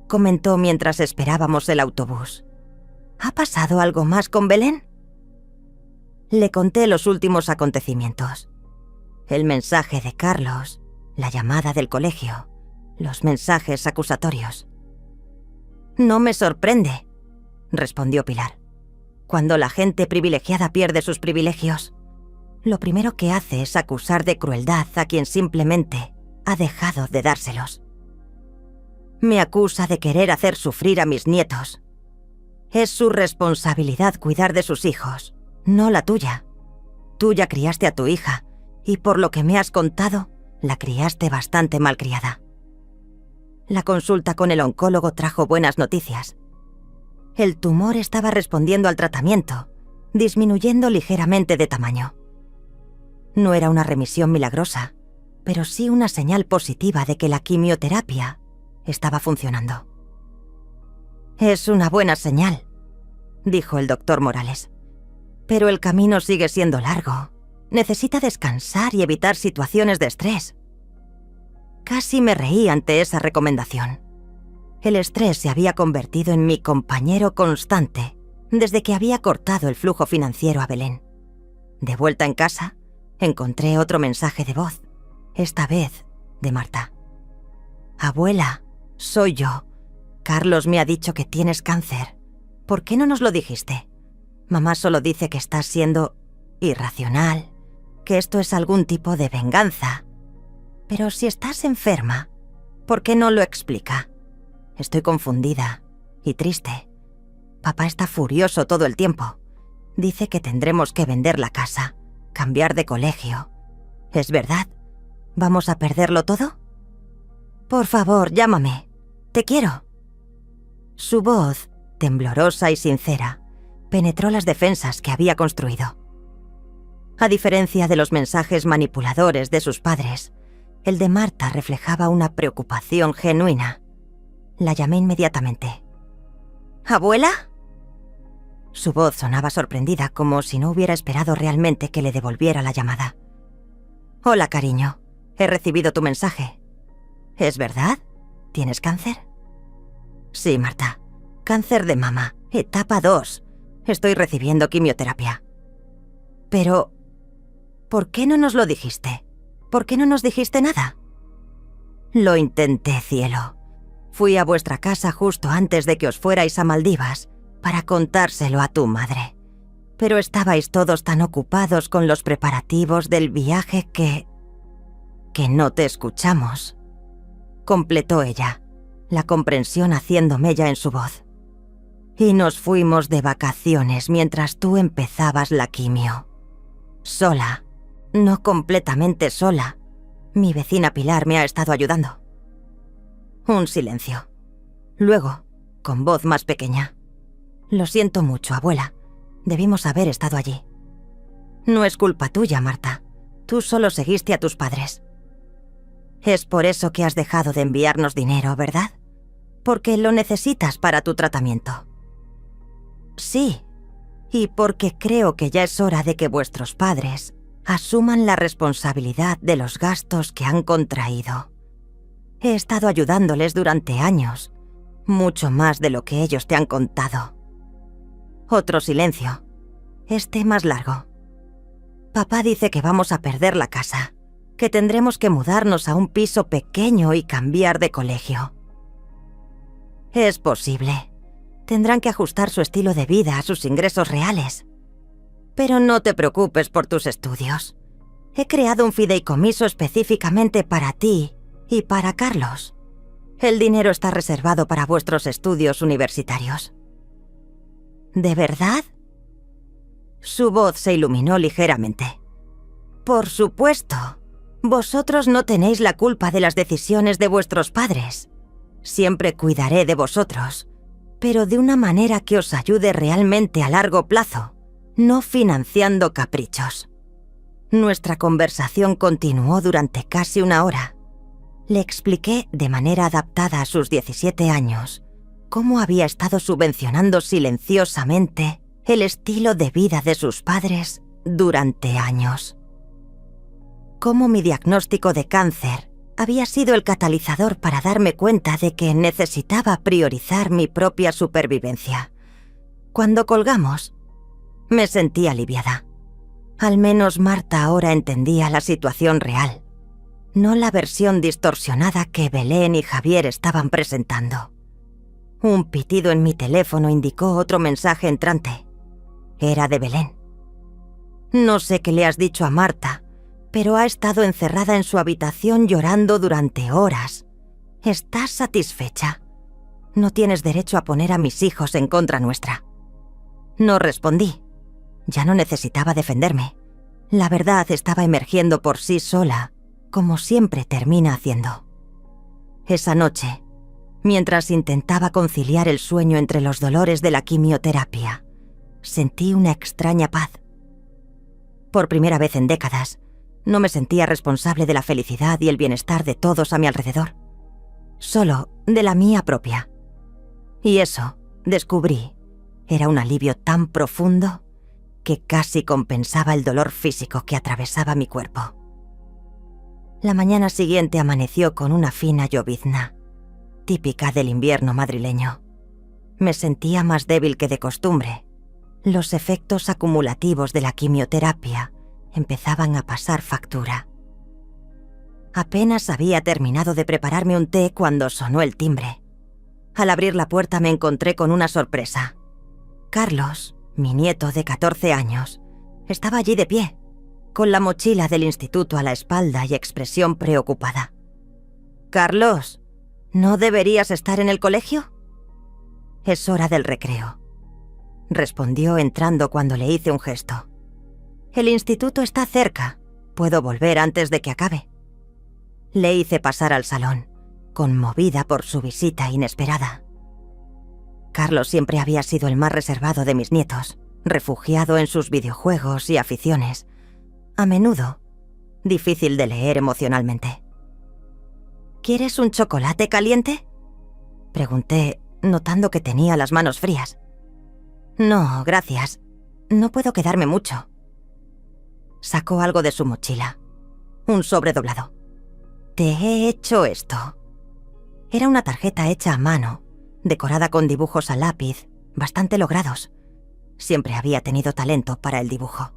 comentó mientras esperábamos el autobús. «¿Ha pasado algo más con Belén?» Le conté los últimos acontecimientos. El mensaje de Carlos, la llamada del colegio, los mensajes acusatorios. «No me sorprende», respondió Pilar. «Cuando la gente privilegiada pierde sus privilegios, lo primero que hace es acusar de crueldad a quien simplemente ha dejado de dárselos. Me acusa de querer hacer sufrir a mis nietos. Es su responsabilidad cuidar de sus hijos, no la tuya. Tú ya criaste a tu hija, y por lo que me has contado, la criaste bastante malcriada». La consulta con el oncólogo trajo buenas noticias. El tumor estaba respondiendo al tratamiento, disminuyendo ligeramente de tamaño. No era una remisión milagrosa, pero sí una señal positiva de que la quimioterapia estaba funcionando. «Es una buena señal», dijo el doctor Morales. «Pero el camino sigue siendo largo. Necesita descansar y evitar situaciones de estrés». Casi me reí ante esa recomendación. El estrés se había convertido en mi compañero constante desde que había cortado el flujo financiero a Belén. De vuelta en casa, encontré otro mensaje de voz, esta vez de Marta. «Abuela, soy yo. Carlos me ha dicho que tienes cáncer. ¿Por qué no nos lo dijiste? Mamá solo dice que estás siendo irracional, que esto es algún tipo de venganza. Pero si estás enferma, ¿por qué no lo explica? Estoy confundida y triste. Papá está furioso todo el tiempo. Dice que tendremos que vender la casa, cambiar de colegio. ¿Es verdad? ¿Vamos a perderlo todo? Por favor, llámame. Te quiero». Su voz, temblorosa y sincera, penetró las defensas que había construido. A diferencia de los mensajes manipuladores de sus padres, el de Marta reflejaba una preocupación genuina. La llamé inmediatamente. «¿Abuela?» Su voz sonaba sorprendida, como si no hubiera esperado realmente que le devolviera la llamada. «Hola, cariño. He recibido tu mensaje. ¿Es verdad? ¿Tienes cáncer?» «Sí, Marta. Cáncer de mama, etapa 2. Estoy recibiendo quimioterapia». «Pero, ¿por qué no nos lo dijiste? ¿Por qué no nos dijiste nada?» «Lo intenté, cielo. Fui a vuestra casa justo antes de que os fuerais a Maldivas para contárselo a tu madre. Pero estabais todos tan ocupados con los preparativos del viaje que no te escuchamos», completó ella, la comprensión haciendo mella en su voz. y nos fuimos de vacaciones mientras tú empezabas la quimio. Sola, no completamente sola. Mi vecina Pilar me ha estado ayudando. Un silencio. Luego, con voz más pequeña. Lo siento mucho, abuela. Debimos haber estado allí. No es culpa tuya, Marta. Tú solo seguiste a tus padres. Es por eso que has dejado de enviarnos dinero, ¿verdad? Porque lo necesitas para tu tratamiento. Sí, y porque creo que ya es hora de que vuestros padres asuman la responsabilidad de los gastos que han contraído. He estado ayudándoles durante años, mucho más de lo que ellos te han contado. Otro silencio, este más largo. Papá dice que vamos a perder la casa, que tendremos que mudarnos a un piso pequeño y cambiar de colegio. Es posible. Tendrán que ajustar su estilo de vida a sus ingresos reales. Pero no te preocupes por tus estudios. He creado un fideicomiso específicamente para ti y para Carlos. El dinero está reservado para vuestros estudios universitarios. ¿De verdad? Su voz se iluminó ligeramente. Por supuesto. Vosotros no tenéis la culpa de las decisiones de vuestros padres. Siempre cuidaré de vosotros, pero de una manera que os ayude realmente a largo plazo, no financiando caprichos. Nuestra conversación continuó durante casi una hora. Le expliqué de manera adaptada a sus 17 años cómo había estado subvencionando silenciosamente el estilo de vida de sus padres durante años. Cómo mi diagnóstico de cáncer había sido el catalizador para darme cuenta de que necesitaba priorizar mi propia supervivencia. Cuando colgamos, me sentí aliviada. Al menos Marta ahora entendía la situación real, no la versión distorsionada que Belén y Javier estaban presentando. Un pitido en mi teléfono indicó otro mensaje entrante. Era de Belén. No sé qué le has dicho a Marta, pero ha estado encerrada en su habitación llorando durante horas. ¿Estás satisfecha? No tienes derecho a poner a mis hijos en contra nuestra. No respondí. Ya no necesitaba defenderme. La verdad estaba emergiendo por sí sola, como siempre termina haciendo. Esa noche, mientras intentaba conciliar el sueño entre los dolores de la quimioterapia, sentí una extraña paz. Por primera vez en décadas, no me sentía responsable de la felicidad y el bienestar de todos a mi alrededor, solo de la mía propia. Y eso, descubrí, era un alivio tan profundo que casi compensaba el dolor físico que atravesaba mi cuerpo. La mañana siguiente amaneció con una fina llovizna, típica del invierno madrileño. Me sentía más débil que de costumbre. Los efectos acumulativos de la quimioterapia empezaban a pasar factura. Apenas había terminado de prepararme un té cuando sonó el timbre. Al abrir la puerta me encontré con una sorpresa. Carlos, mi nieto de 14 años, estaba allí de pie, con la mochila del instituto a la espalda y expresión preocupada. «Carlos, ¿no deberías estar en el colegio?» «Es hora del recreo», respondió entrando cuando le hice un gesto. «El instituto está cerca. Puedo volver antes de que acabe». Le hice pasar al salón, conmovida por su visita inesperada. Carlos siempre había sido el más reservado de mis nietos, refugiado en sus videojuegos y aficiones. A menudo, difícil de leer emocionalmente. «¿Quieres un chocolate caliente?», pregunté, notando que tenía las manos frías. «No, gracias. No puedo quedarme mucho». Sacó algo de su mochila. Un sobre doblado. «Te he hecho esto». Era una tarjeta hecha a mano, decorada con dibujos a lápiz, bastante logrados. Siempre había tenido talento para el dibujo.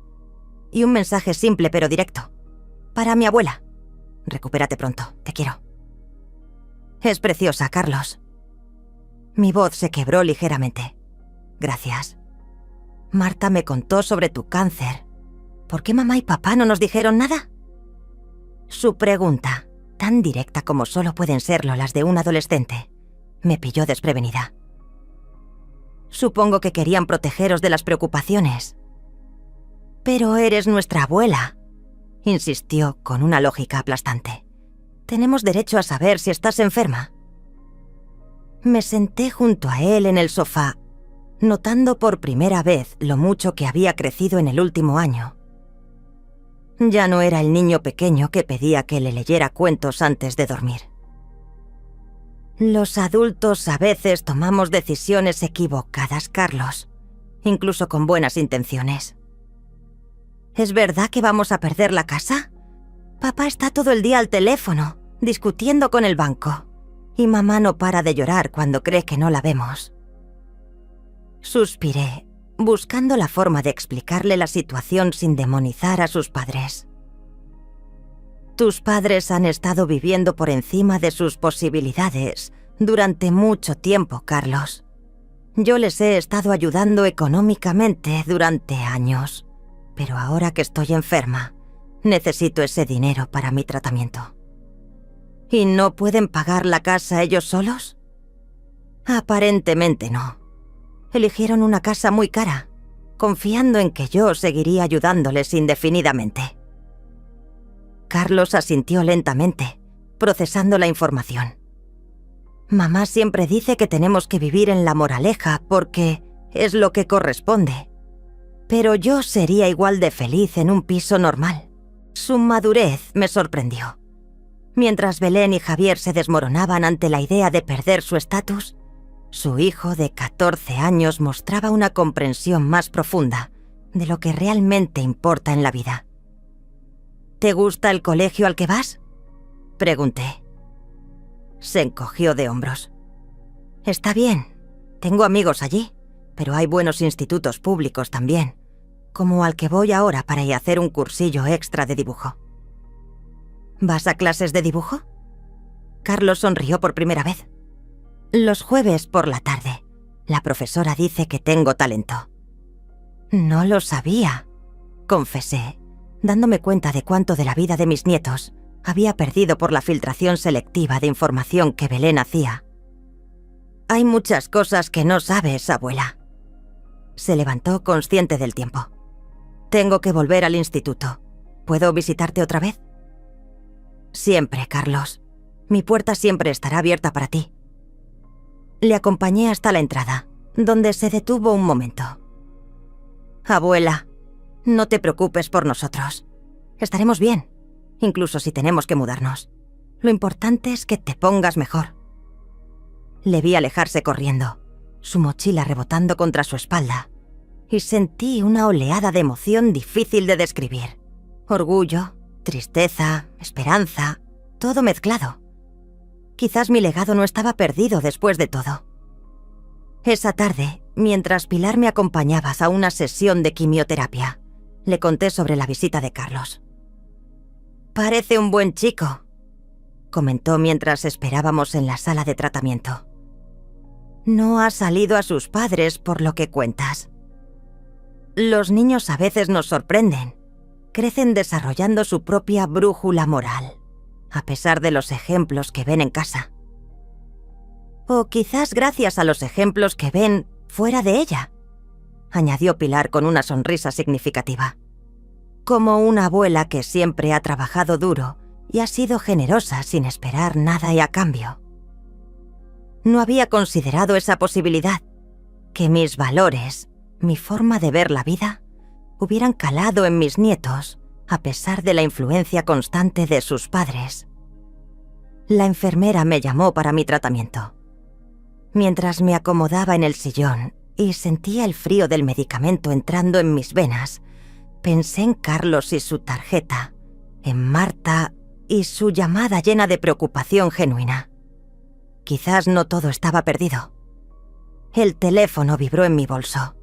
Y un mensaje simple pero directo. «Para mi abuela. Recupérate pronto, te quiero». «Es preciosa, Carlos». Mi voz se quebró ligeramente. «Gracias. Marta me contó sobre tu cáncer. ¿Por qué mamá y papá no nos dijeron nada?». Su pregunta, tan directa como solo pueden serlo las de un adolescente, me pilló desprevenida. Supongo que querían protegeros de las preocupaciones. Pero eres nuestra abuela, insistió con una lógica aplastante. Tenemos derecho a saber si estás enferma. Me senté junto a él en el sofá, notando por primera vez lo mucho que había crecido en el último año. Ya no era el niño pequeño que pedía que le leyera cuentos antes de dormir. Los adultos a veces tomamos decisiones equivocadas, Carlos, incluso con buenas intenciones. ¿Es verdad que vamos a perder la casa? Papá está todo el día al teléfono, discutiendo con el banco, y mamá no para de llorar cuando cree que no la vemos. Suspiré, buscando la forma de explicarle la situación sin demonizar a sus padres. Tus padres han estado viviendo por encima de sus posibilidades durante mucho tiempo, Carlos. Yo les he estado ayudando económicamente durante años, pero ahora que estoy enferma, necesito ese dinero para mi tratamiento. ¿Y no pueden pagar la casa ellos solos? Aparentemente no. Eligieron una casa muy cara, confiando en que yo seguiría ayudándoles indefinidamente. Carlos asintió lentamente, procesando la información. Mamá siempre dice que tenemos que vivir en la moraleja porque es lo que corresponde. Pero yo sería igual de feliz en un piso normal. Su madurez me sorprendió. Mientras Belén y Javier se desmoronaban ante la idea de perder su estatus, su hijo de 14 años mostraba una comprensión más profunda de lo que realmente importa en la vida. ¿Te gusta el colegio al que vas?, pregunté. Se encogió de hombros. Está bien, tengo amigos allí, pero hay buenos institutos públicos también, como al que voy ahora para ir a hacer un cursillo extra de dibujo. ¿Vas a clases de dibujo? Carlos sonrió por primera vez. Los jueves por la tarde. La profesora dice que tengo talento. No lo sabía, confesé, dándome cuenta de cuánto de la vida de mis nietos había perdido por la filtración selectiva de información que Belén hacía. Hay muchas cosas que no sabes, abuela. Se levantó consciente del tiempo. Tengo que volver al instituto. ¿Puedo visitarte otra vez? Siempre, Carlos. Mi puerta siempre estará abierta para ti. Le acompañé hasta la entrada, donde se detuvo un momento. Abuela, no te preocupes por nosotros. Estaremos bien, incluso si tenemos que mudarnos. Lo importante es que te pongas mejor. Le vi alejarse corriendo, su mochila rebotando contra su espalda, y sentí una oleada de emoción difícil de describir. Orgullo, tristeza, esperanza, todo mezclado. Quizás mi legado no estaba perdido después de todo. Esa tarde, mientras Pilar me acompañaba a una sesión de quimioterapia, le conté sobre la visita de Carlos. «Parece un buen chico», comentó mientras esperábamos en la sala de tratamiento. «No ha salido a sus padres por lo que cuentas. Los niños a veces nos sorprenden. Crecen desarrollando su propia brújula moral, a pesar de los ejemplos que ven en casa. O quizás gracias a los ejemplos que ven fuera de ella», añadió Pilar con una sonrisa significativa. «Como una abuela que siempre ha trabajado duro y ha sido generosa sin esperar nada a cambio. No había considerado esa posibilidad, que mis valores, mi forma de ver la vida, hubieran calado en mis nietos a pesar de la influencia constante de sus padres. La enfermera me llamó para mi tratamiento. Mientras me acomodaba en el sillón y sentía el frío del medicamento entrando en mis venas, pensé en Carlos y su tarjeta, en Marta y su llamada llena de preocupación genuina. Quizás no todo estaba perdido. El teléfono vibró en mi bolso.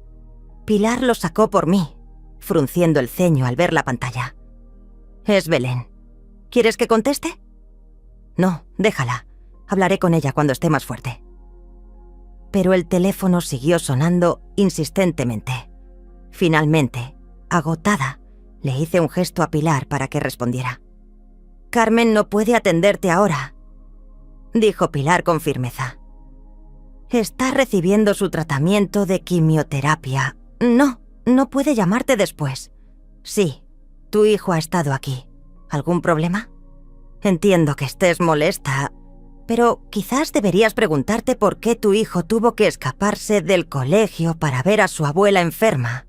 Pilar lo sacó por mí, frunciendo el ceño al ver la pantalla. «Es Belén. ¿Quieres que conteste?» «No, déjala. Hablaré con ella cuando esté más fuerte». Pero el teléfono siguió sonando insistentemente. Finalmente, agotada, le hice un gesto a Pilar para que respondiera. «Carmen no puede atenderte ahora», dijo Pilar con firmeza. Está recibiendo su tratamiento de quimioterapia. No puede llamarte después. Sí, tu hijo ha estado aquí. ¿Algún problema? Entiendo que estés molesta, pero quizás deberías preguntarte por qué tu hijo tuvo que escaparse del colegio para ver a su abuela enferma.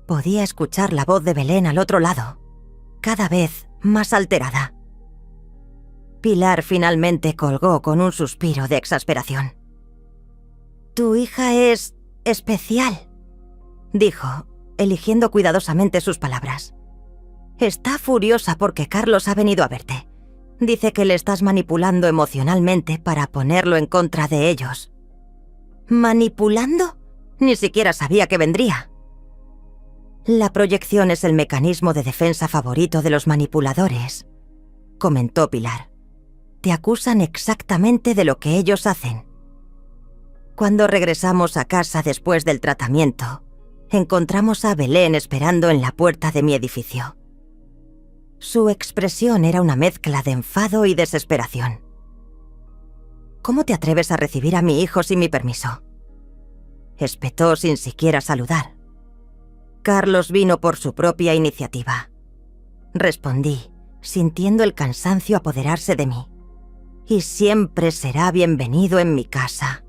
Podía escuchar la voz de Belén al otro lado, cada vez más alterada. Pilar finalmente colgó con un suspiro de exasperación. «Tu hija es especial», dijo, eligiendo cuidadosamente sus palabras. «Está furiosa porque Carlos ha venido a verte. Dice que le estás manipulando emocionalmente para ponerlo en contra de ellos». ¿Manipulando? Ni siquiera sabía que vendría. La proyección es el mecanismo de defensa favorito de los manipuladores, comentó Pilar. Te acusan exactamente de lo que ellos hacen. Cuando regresamos a casa después del tratamiento, encontramos a Belén esperando en la puerta de mi edificio. Su expresión era una mezcla de enfado y desesperación. «¿Cómo te atreves a recibir a mi hijo sin mi permiso?», espetó sin siquiera saludar. «Carlos vino por su propia iniciativa», respondí, sintiendo el cansancio apoderarse de mí. «Y siempre será bienvenido en mi casa».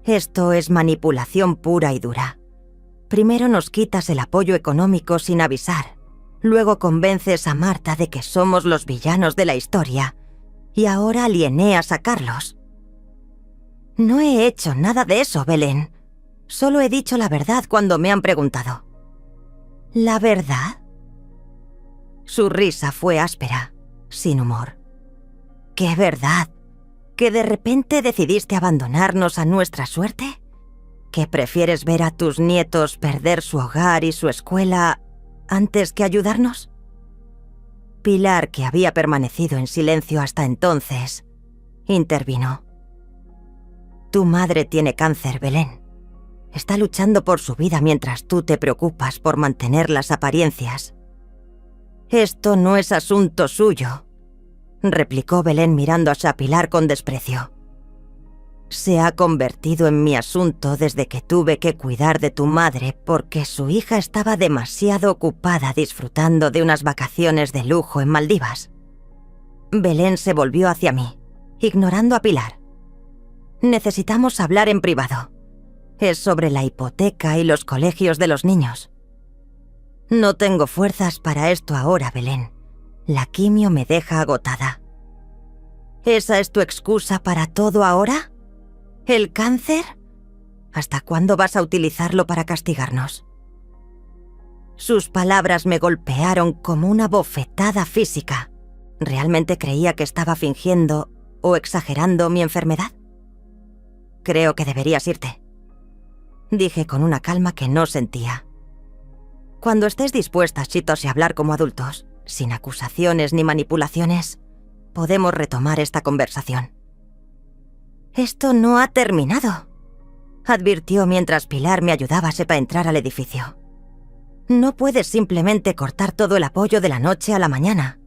Esto es manipulación pura y dura. Primero nos quitas el apoyo económico sin avisar. Luego convences a Marta de que somos los villanos de la historia. Y ahora alieneas a Carlos. No he hecho nada de eso, Belén. Solo he dicho la verdad cuando me han preguntado. ¿La verdad? Su risa fue áspera, sin humor. ¿Qué verdad? ¿Que de repente decidiste abandonarnos a nuestra suerte? ¿Que prefieres ver a tus nietos perder su hogar y su escuela antes que ayudarnos? Pilar, que había permanecido en silencio hasta entonces, intervino. Tu madre tiene cáncer, Belén. Está luchando por su vida mientras tú te preocupas por mantener las apariencias. Esto no es asunto suyo, replicó Belén mirando a Pilar con desprecio. Se ha convertido en mi asunto desde que tuve que cuidar de tu madre porque su hija estaba demasiado ocupada disfrutando de unas vacaciones de lujo en Maldivas. Belén se volvió hacia mí, ignorando a Pilar. Necesitamos hablar en privado. Es sobre la hipoteca y los colegios de los niños. No tengo fuerzas para esto ahora, Belén. La quimio me deja agotada. ¿Esa es tu excusa para todo ahora? ¿El cáncer? ¿Hasta cuándo vas a utilizarlo para castigarnos? Sus palabras me golpearon como una bofetada física. ¿Realmente creía que estaba fingiendo o exagerando mi enfermedad? Creo que deberías irte, dije con una calma que no sentía. Cuando estés dispuestas, Chitos, a hablar como adultos, sin acusaciones ni manipulaciones, podemos retomar esta conversación. Esto no ha terminado, advirtió mientras Pilar me ayudaba a entrar al edificio. No puedes simplemente cortar todo el apoyo de la noche a la mañana.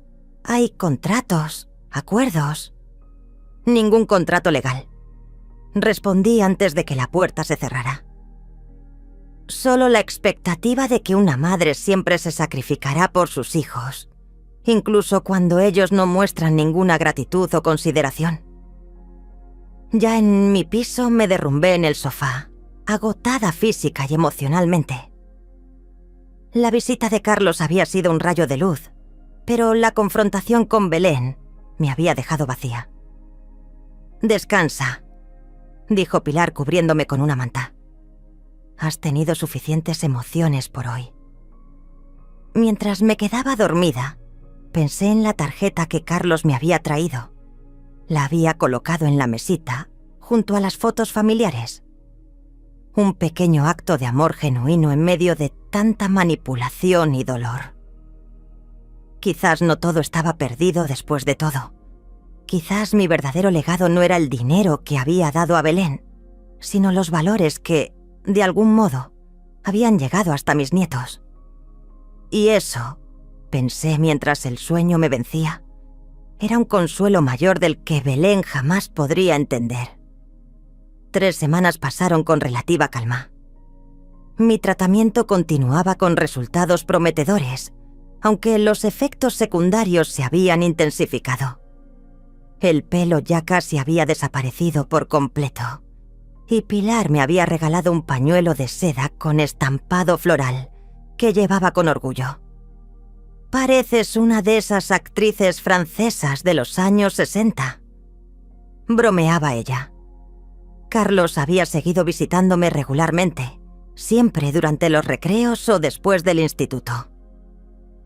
Hay contratos, acuerdos. Ningún contrato legal, respondí antes de que la puerta se cerrara. Solo la expectativa de que una madre siempre se sacrificará por sus hijos, incluso cuando ellos no muestran ninguna gratitud o consideración. Ya en mi piso me derrumbé en el sofá, agotada física y emocionalmente. La visita de Carlos había sido un rayo de luz, pero la confrontación con Belén me había dejado vacía. «Descansa», dijo Pilar cubriéndome con una manta. «Has tenido suficientes emociones por hoy». Mientras me quedaba dormida, pensé en la tarjeta que Carlos me había traído. La había colocado en la mesita, junto a las fotos familiares. Un pequeño acto de amor genuino en medio de tanta manipulación y dolor. Quizás no todo estaba perdido después de todo. Quizás mi verdadero legado no era el dinero que había dado a Belén, sino los valores que, de algún modo, habían llegado hasta mis nietos. Y eso, pensé mientras el sueño me vencía, era un consuelo mayor del que Belén jamás podría entender. 3 semanas pasaron con relativa calma. Mi tratamiento continuaba con resultados prometedores, aunque los efectos secundarios se habían intensificado. El pelo ya casi había desaparecido por completo, y Pilar me había regalado un pañuelo de seda con estampado floral que llevaba con orgullo. «Pareces una de esas actrices francesas de los años 60», bromeaba ella. Carlos había seguido visitándome regularmente, siempre durante los recreos o después del instituto.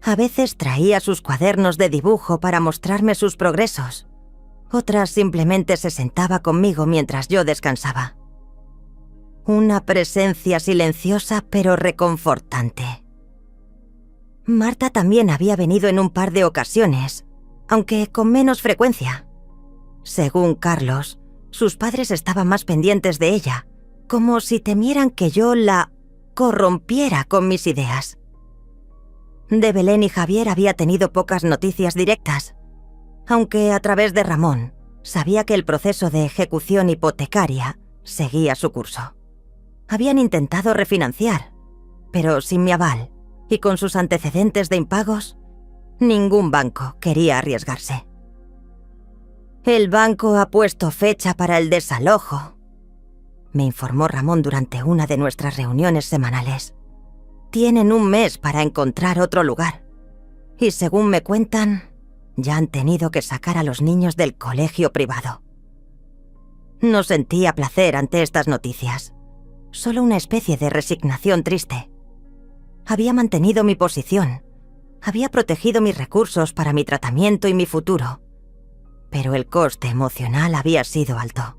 A veces traía sus cuadernos de dibujo para mostrarme sus progresos. Otras simplemente se sentaba conmigo mientras yo descansaba. Una presencia silenciosa pero reconfortante. Marta también había venido en un par de ocasiones, aunque con menos frecuencia. Según Carlos, sus padres estaban más pendientes de ella, como si temieran que yo la corrompiera con mis ideas. De Belén y Javier había tenido pocas noticias directas, aunque a través de Ramón sabía que el proceso de ejecución hipotecaria seguía su curso. Habían intentado refinanciar, pero sin mi aval y con sus antecedentes de impagos, ningún banco quería arriesgarse. «El banco ha puesto fecha para el desalojo», me informó Ramón durante una de nuestras reuniones semanales. «Tienen un mes para encontrar otro lugar. Y según me cuentan, ya han tenido que sacar a los niños del colegio privado». No sentía placer ante estas noticias, solo una especie de resignación triste. Había mantenido mi posición, había protegido mis recursos para mi tratamiento y mi futuro, pero el coste emocional había sido alto.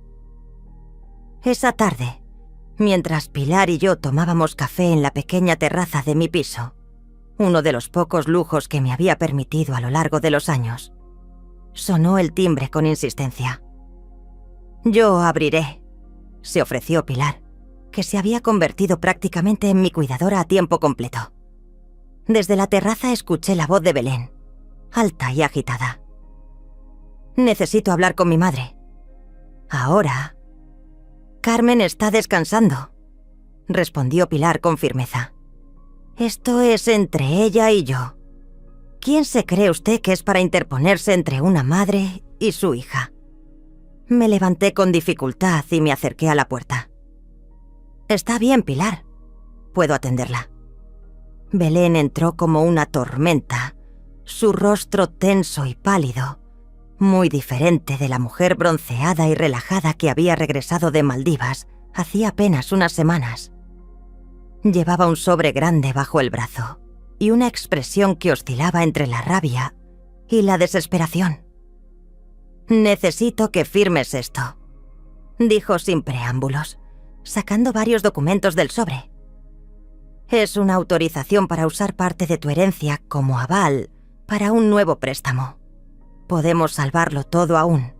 Esa tarde, mientras Pilar y yo tomábamos café en la pequeña terraza de mi piso, uno de los pocos lujos que me había permitido a lo largo de los años, sonó el timbre con insistencia. «Yo abriré», se ofreció Pilar, que se había convertido prácticamente en mi cuidadora a tiempo completo. Desde la terraza escuché la voz de Belén, alta y agitada. «Necesito hablar con mi madre». «Ahora». «Carmen está descansando», respondió Pilar con firmeza. «Esto es entre ella y yo. ¿Quién se cree usted que es para interponerse entre una madre y su hija?» Me levanté con dificultad y me acerqué a la puerta. «Está bien, Pilar. Puedo atenderla». Belén entró como una tormenta, su rostro tenso y pálido, muy diferente de la mujer bronceada y relajada que había regresado de Maldivas hacía apenas unas semanas. Llevaba un sobre grande bajo el brazo y una expresión que oscilaba entre la rabia y la desesperación. «Necesito que firmes esto», dijo sin preámbulos, sacando varios documentos del sobre. «Es una autorización para usar parte de tu herencia como aval para un nuevo préstamo. Podemos salvarlo todo aún.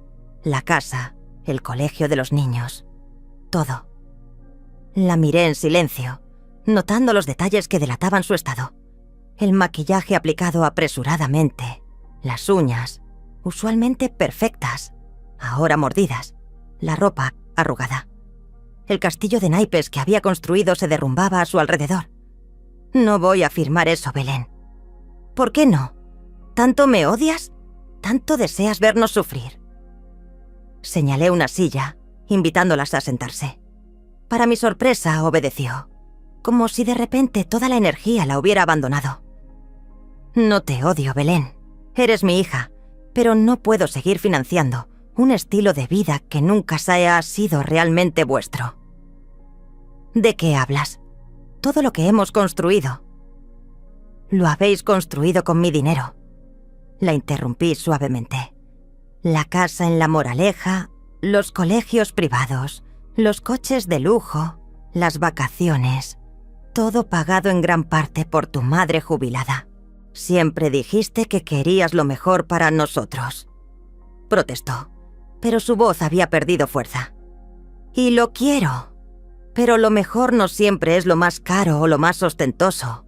La casa, el colegio de los niños, todo». La miré en silencio, notando los detalles que delataban su estado. El maquillaje aplicado apresuradamente, las uñas, usualmente perfectas, ahora mordidas, la ropa arrugada. El castillo de naipes que había construido se derrumbaba a su alrededor. «No voy a firmar eso, Belén». «¿Por qué no? ¿Tanto me odias? ¿Tanto deseas vernos sufrir?». Señalé una silla, invitándolas a sentarse. Para mi sorpresa, obedeció, como si de repente toda la energía la hubiera abandonado. «No te odio, Belén. Eres mi hija, pero no puedo seguir financiando un estilo de vida que nunca haya sido realmente vuestro». «¿De qué hablas? Todo lo que hemos construido». «Lo habéis construido con mi dinero», la interrumpí suavemente. «La casa en La Moraleja, los colegios privados, los coches de lujo, las vacaciones, todo pagado en gran parte por tu madre jubilada. Siempre dijiste que querías lo mejor para nosotros», protestó, pero su voz había perdido fuerza. «Y lo quiero, pero lo mejor no siempre es lo más caro o lo más ostentoso.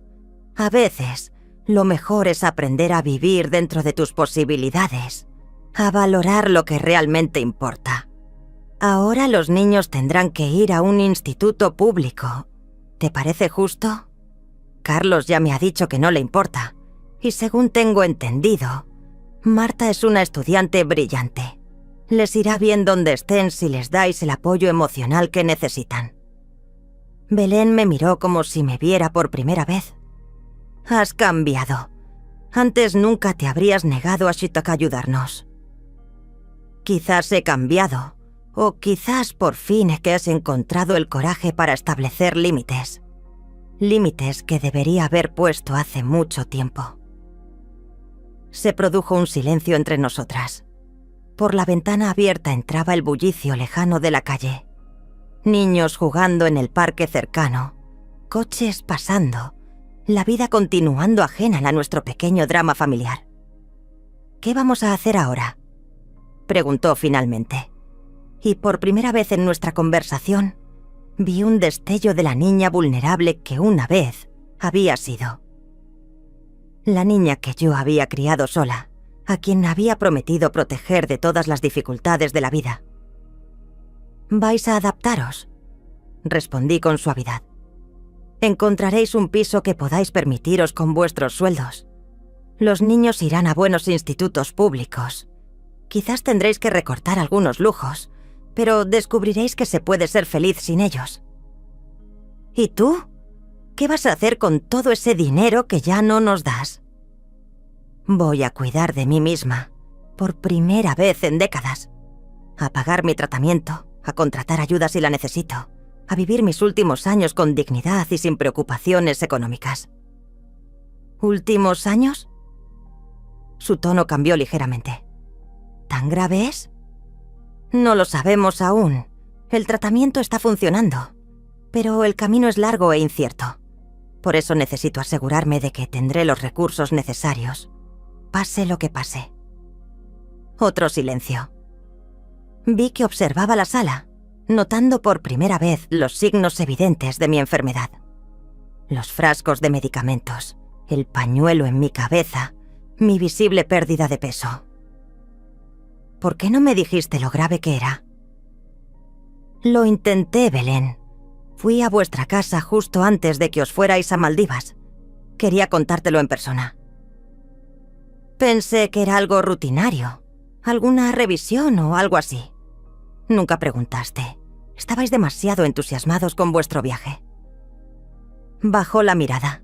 A veces, lo mejor es aprender a vivir dentro de tus posibilidades, a valorar lo que realmente importa. Ahora los niños tendrán que ir a un instituto público. ¿Te parece justo? Carlos ya me ha dicho que no le importa. Y según tengo entendido, Marta es una estudiante brillante. Les irá bien donde estén si les dais el apoyo emocional que necesitan. Belén me miró como si me viera por primera vez. Has cambiado. Antes nunca te habrías negado a ayudarnos. Quizás he cambiado, o quizás por fin es que has encontrado el coraje para establecer límites. Límites que debería haber puesto hace mucho tiempo. Se produjo un silencio entre nosotras. Por la ventana abierta entraba el bullicio lejano de la calle. Niños jugando en el parque cercano, coches pasando, la vida continuando ajena a nuestro pequeño drama familiar. ¿Qué vamos a hacer ahora?, preguntó finalmente. Y por primera vez en nuestra conversación, vi un destello de la niña vulnerable que una vez había sido. La niña que yo había criado sola, a quien había prometido proteger de todas las dificultades de la vida. «¿Vais a adaptaros?», respondí con suavidad. «Encontraréis un piso que podáis permitiros con vuestros sueldos. Los niños irán a buenos institutos públicos. Quizás tendréis que recortar algunos lujos, pero descubriréis que se puede ser feliz sin ellos». «¿Y tú? ¿Qué vas a hacer con todo ese dinero que ya no nos das?». «Voy a cuidar de mí misma, por primera vez en décadas. A pagar mi tratamiento, a contratar ayuda si la necesito, a vivir mis últimos años con dignidad y sin preocupaciones económicas». «¿Últimos años?». Su tono cambió ligeramente. ¿Tan grave es? No lo sabemos aún. El tratamiento está funcionando, pero el camino es largo e incierto. Por eso necesito asegurarme de que tendré los recursos necesarios, pase lo que pase. Otro silencio. Vi que observaba la sala, notando por primera vez los signos evidentes de mi enfermedad. Los frascos de medicamentos, el pañuelo en mi cabeza, mi visible pérdida de peso. ¿Por qué no me dijiste lo grave que era? Lo intenté, Belén. Fui a vuestra casa justo antes de que os fuerais a Maldivas. Quería contártelo en persona. Pensé que era algo rutinario, alguna revisión o algo así. Nunca preguntaste. Estabais demasiado entusiasmados con vuestro viaje. Bajó la mirada,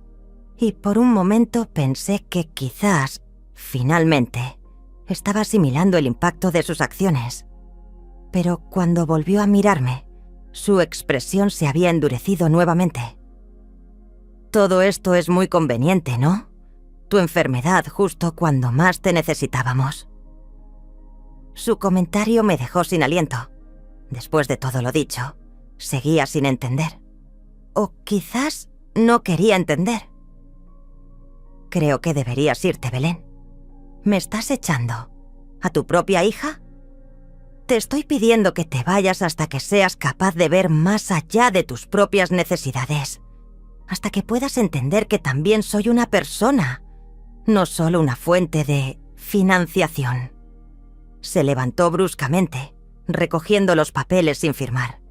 y por un momento pensé que quizás, finalmente, estaba asimilando el impacto de sus acciones. Pero cuando volvió a mirarme, su expresión se había endurecido nuevamente. Todo esto es muy conveniente, ¿no? Tu enfermedad justo cuando más te necesitábamos. Su comentario me dejó sin aliento. Después de todo lo dicho, seguía sin entender. O quizás no quería entender. Creo que deberías irte, Belén. ¿Me estás echando? ¿A tu propia hija? Te estoy pidiendo que te vayas hasta que seas capaz de ver más allá de tus propias necesidades. Hasta que puedas entender que también soy una persona, no solo una fuente de financiación. Se levantó bruscamente, recogiendo los papeles sin firmar.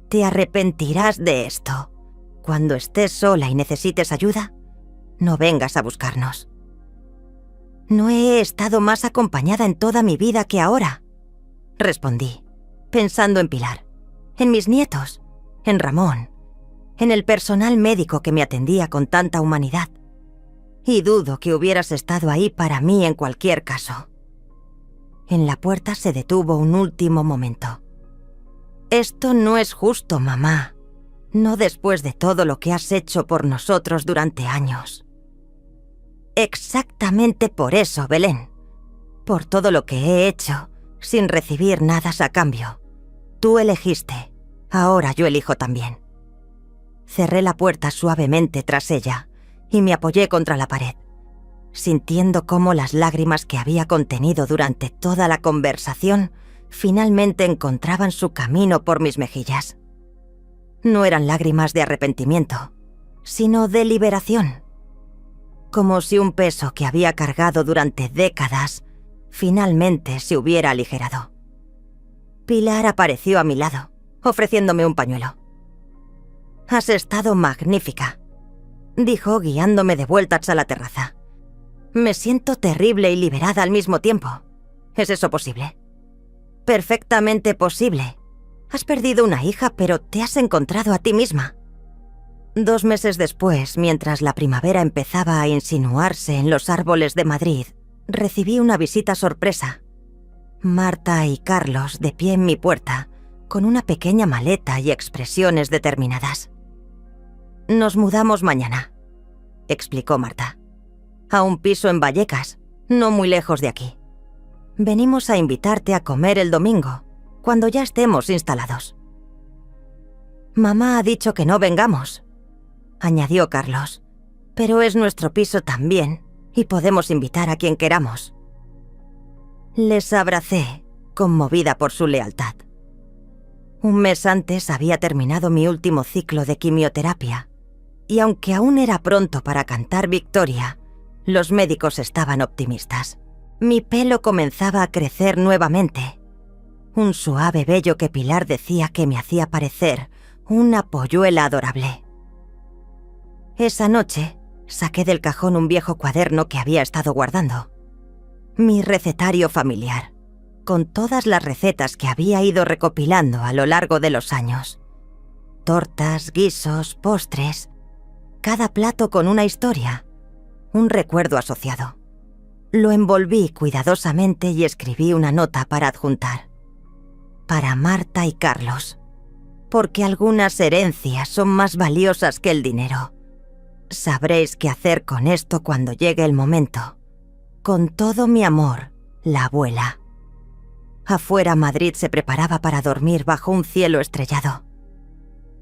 Te arrepentirás de esto. Cuando estés sola y necesites ayuda, no vengas a buscarnos. No he estado más acompañada en toda mi vida que ahora, respondí, pensando en Pilar, en mis nietos, en Ramón, en el personal médico que me atendía con tanta humanidad. Y dudo que hubieras estado ahí para mí en cualquier caso. En la puerta se detuvo un último momento. Esto no es justo, mamá. No después de todo lo que has hecho por nosotros durante años. Exactamente por eso, Belén. Por todo lo que he hecho, sin recibir nada a cambio. Tú elegiste, ahora yo elijo también. Cerré la puerta suavemente tras ella y me apoyé contra la pared, sintiendo cómo las lágrimas que había contenido durante toda la conversación finalmente encontraban su camino por mis mejillas. No eran lágrimas de arrepentimiento, sino de liberación. Como si un peso que había cargado durante décadas finalmente se hubiera aligerado. Pilar apareció a mi lado, ofreciéndome un pañuelo. «Has estado magnífica», dijo guiándome de vueltas a la terraza. «Me siento terrible y liberada al mismo tiempo. ¿Es eso posible?» «Perfectamente posible. Has perdido una hija, pero te has encontrado a ti misma». 2 meses después, mientras la primavera empezaba a insinuarse en los árboles de Madrid, recibí una visita sorpresa. Marta y Carlos de pie en mi puerta, con una pequeña maleta y expresiones determinadas. «Nos mudamos mañana», explicó Marta. «A un piso en Vallecas, no muy lejos de aquí. Venimos a invitarte a comer el domingo, cuando ya estemos instalados». «Mamá ha dicho que no vengamos», añadió Carlos, «pero es nuestro piso también y podemos invitar a quien queramos». Les abracé, conmovida por su lealtad. 1 mes antes había terminado mi último ciclo de quimioterapia, y aunque aún era pronto para cantar victoria, los médicos estaban optimistas. Mi pelo comenzaba a crecer nuevamente, un suave vello que Pilar decía que me hacía parecer una polluela adorable. Esa noche saqué del cajón un viejo cuaderno que había estado guardando. Mi recetario familiar, con todas las recetas que había ido recopilando a lo largo de los años. Tortas, guisos, postres, cada plato con una historia, un recuerdo asociado. Lo envolví cuidadosamente y escribí una nota para adjuntar. Para Marta y Carlos, porque algunas herencias son más valiosas que el dinero. Sabréis qué hacer con esto cuando llegue el momento. Con todo mi amor, la abuela. Afuera Madrid se preparaba para dormir bajo un cielo estrellado.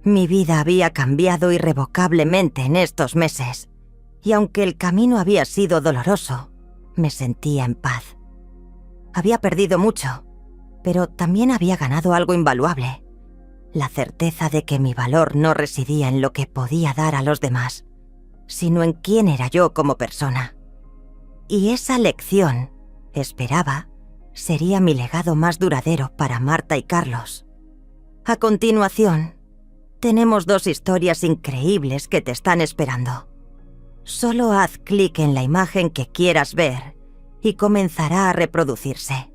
Mi vida había cambiado irrevocablemente en estos meses, y aunque el camino había sido doloroso, me sentía en paz. Había perdido mucho, pero también había ganado algo invaluable: la certeza de que mi valor no residía en lo que podía dar a los demás, sino en quién era yo como persona. Y esa lección, esperaba, sería mi legado más duradero para Marta y Carlos. A continuación, tenemos 2 historias increíbles que te están esperando. Solo haz clic en la imagen que quieras ver y comenzará a reproducirse.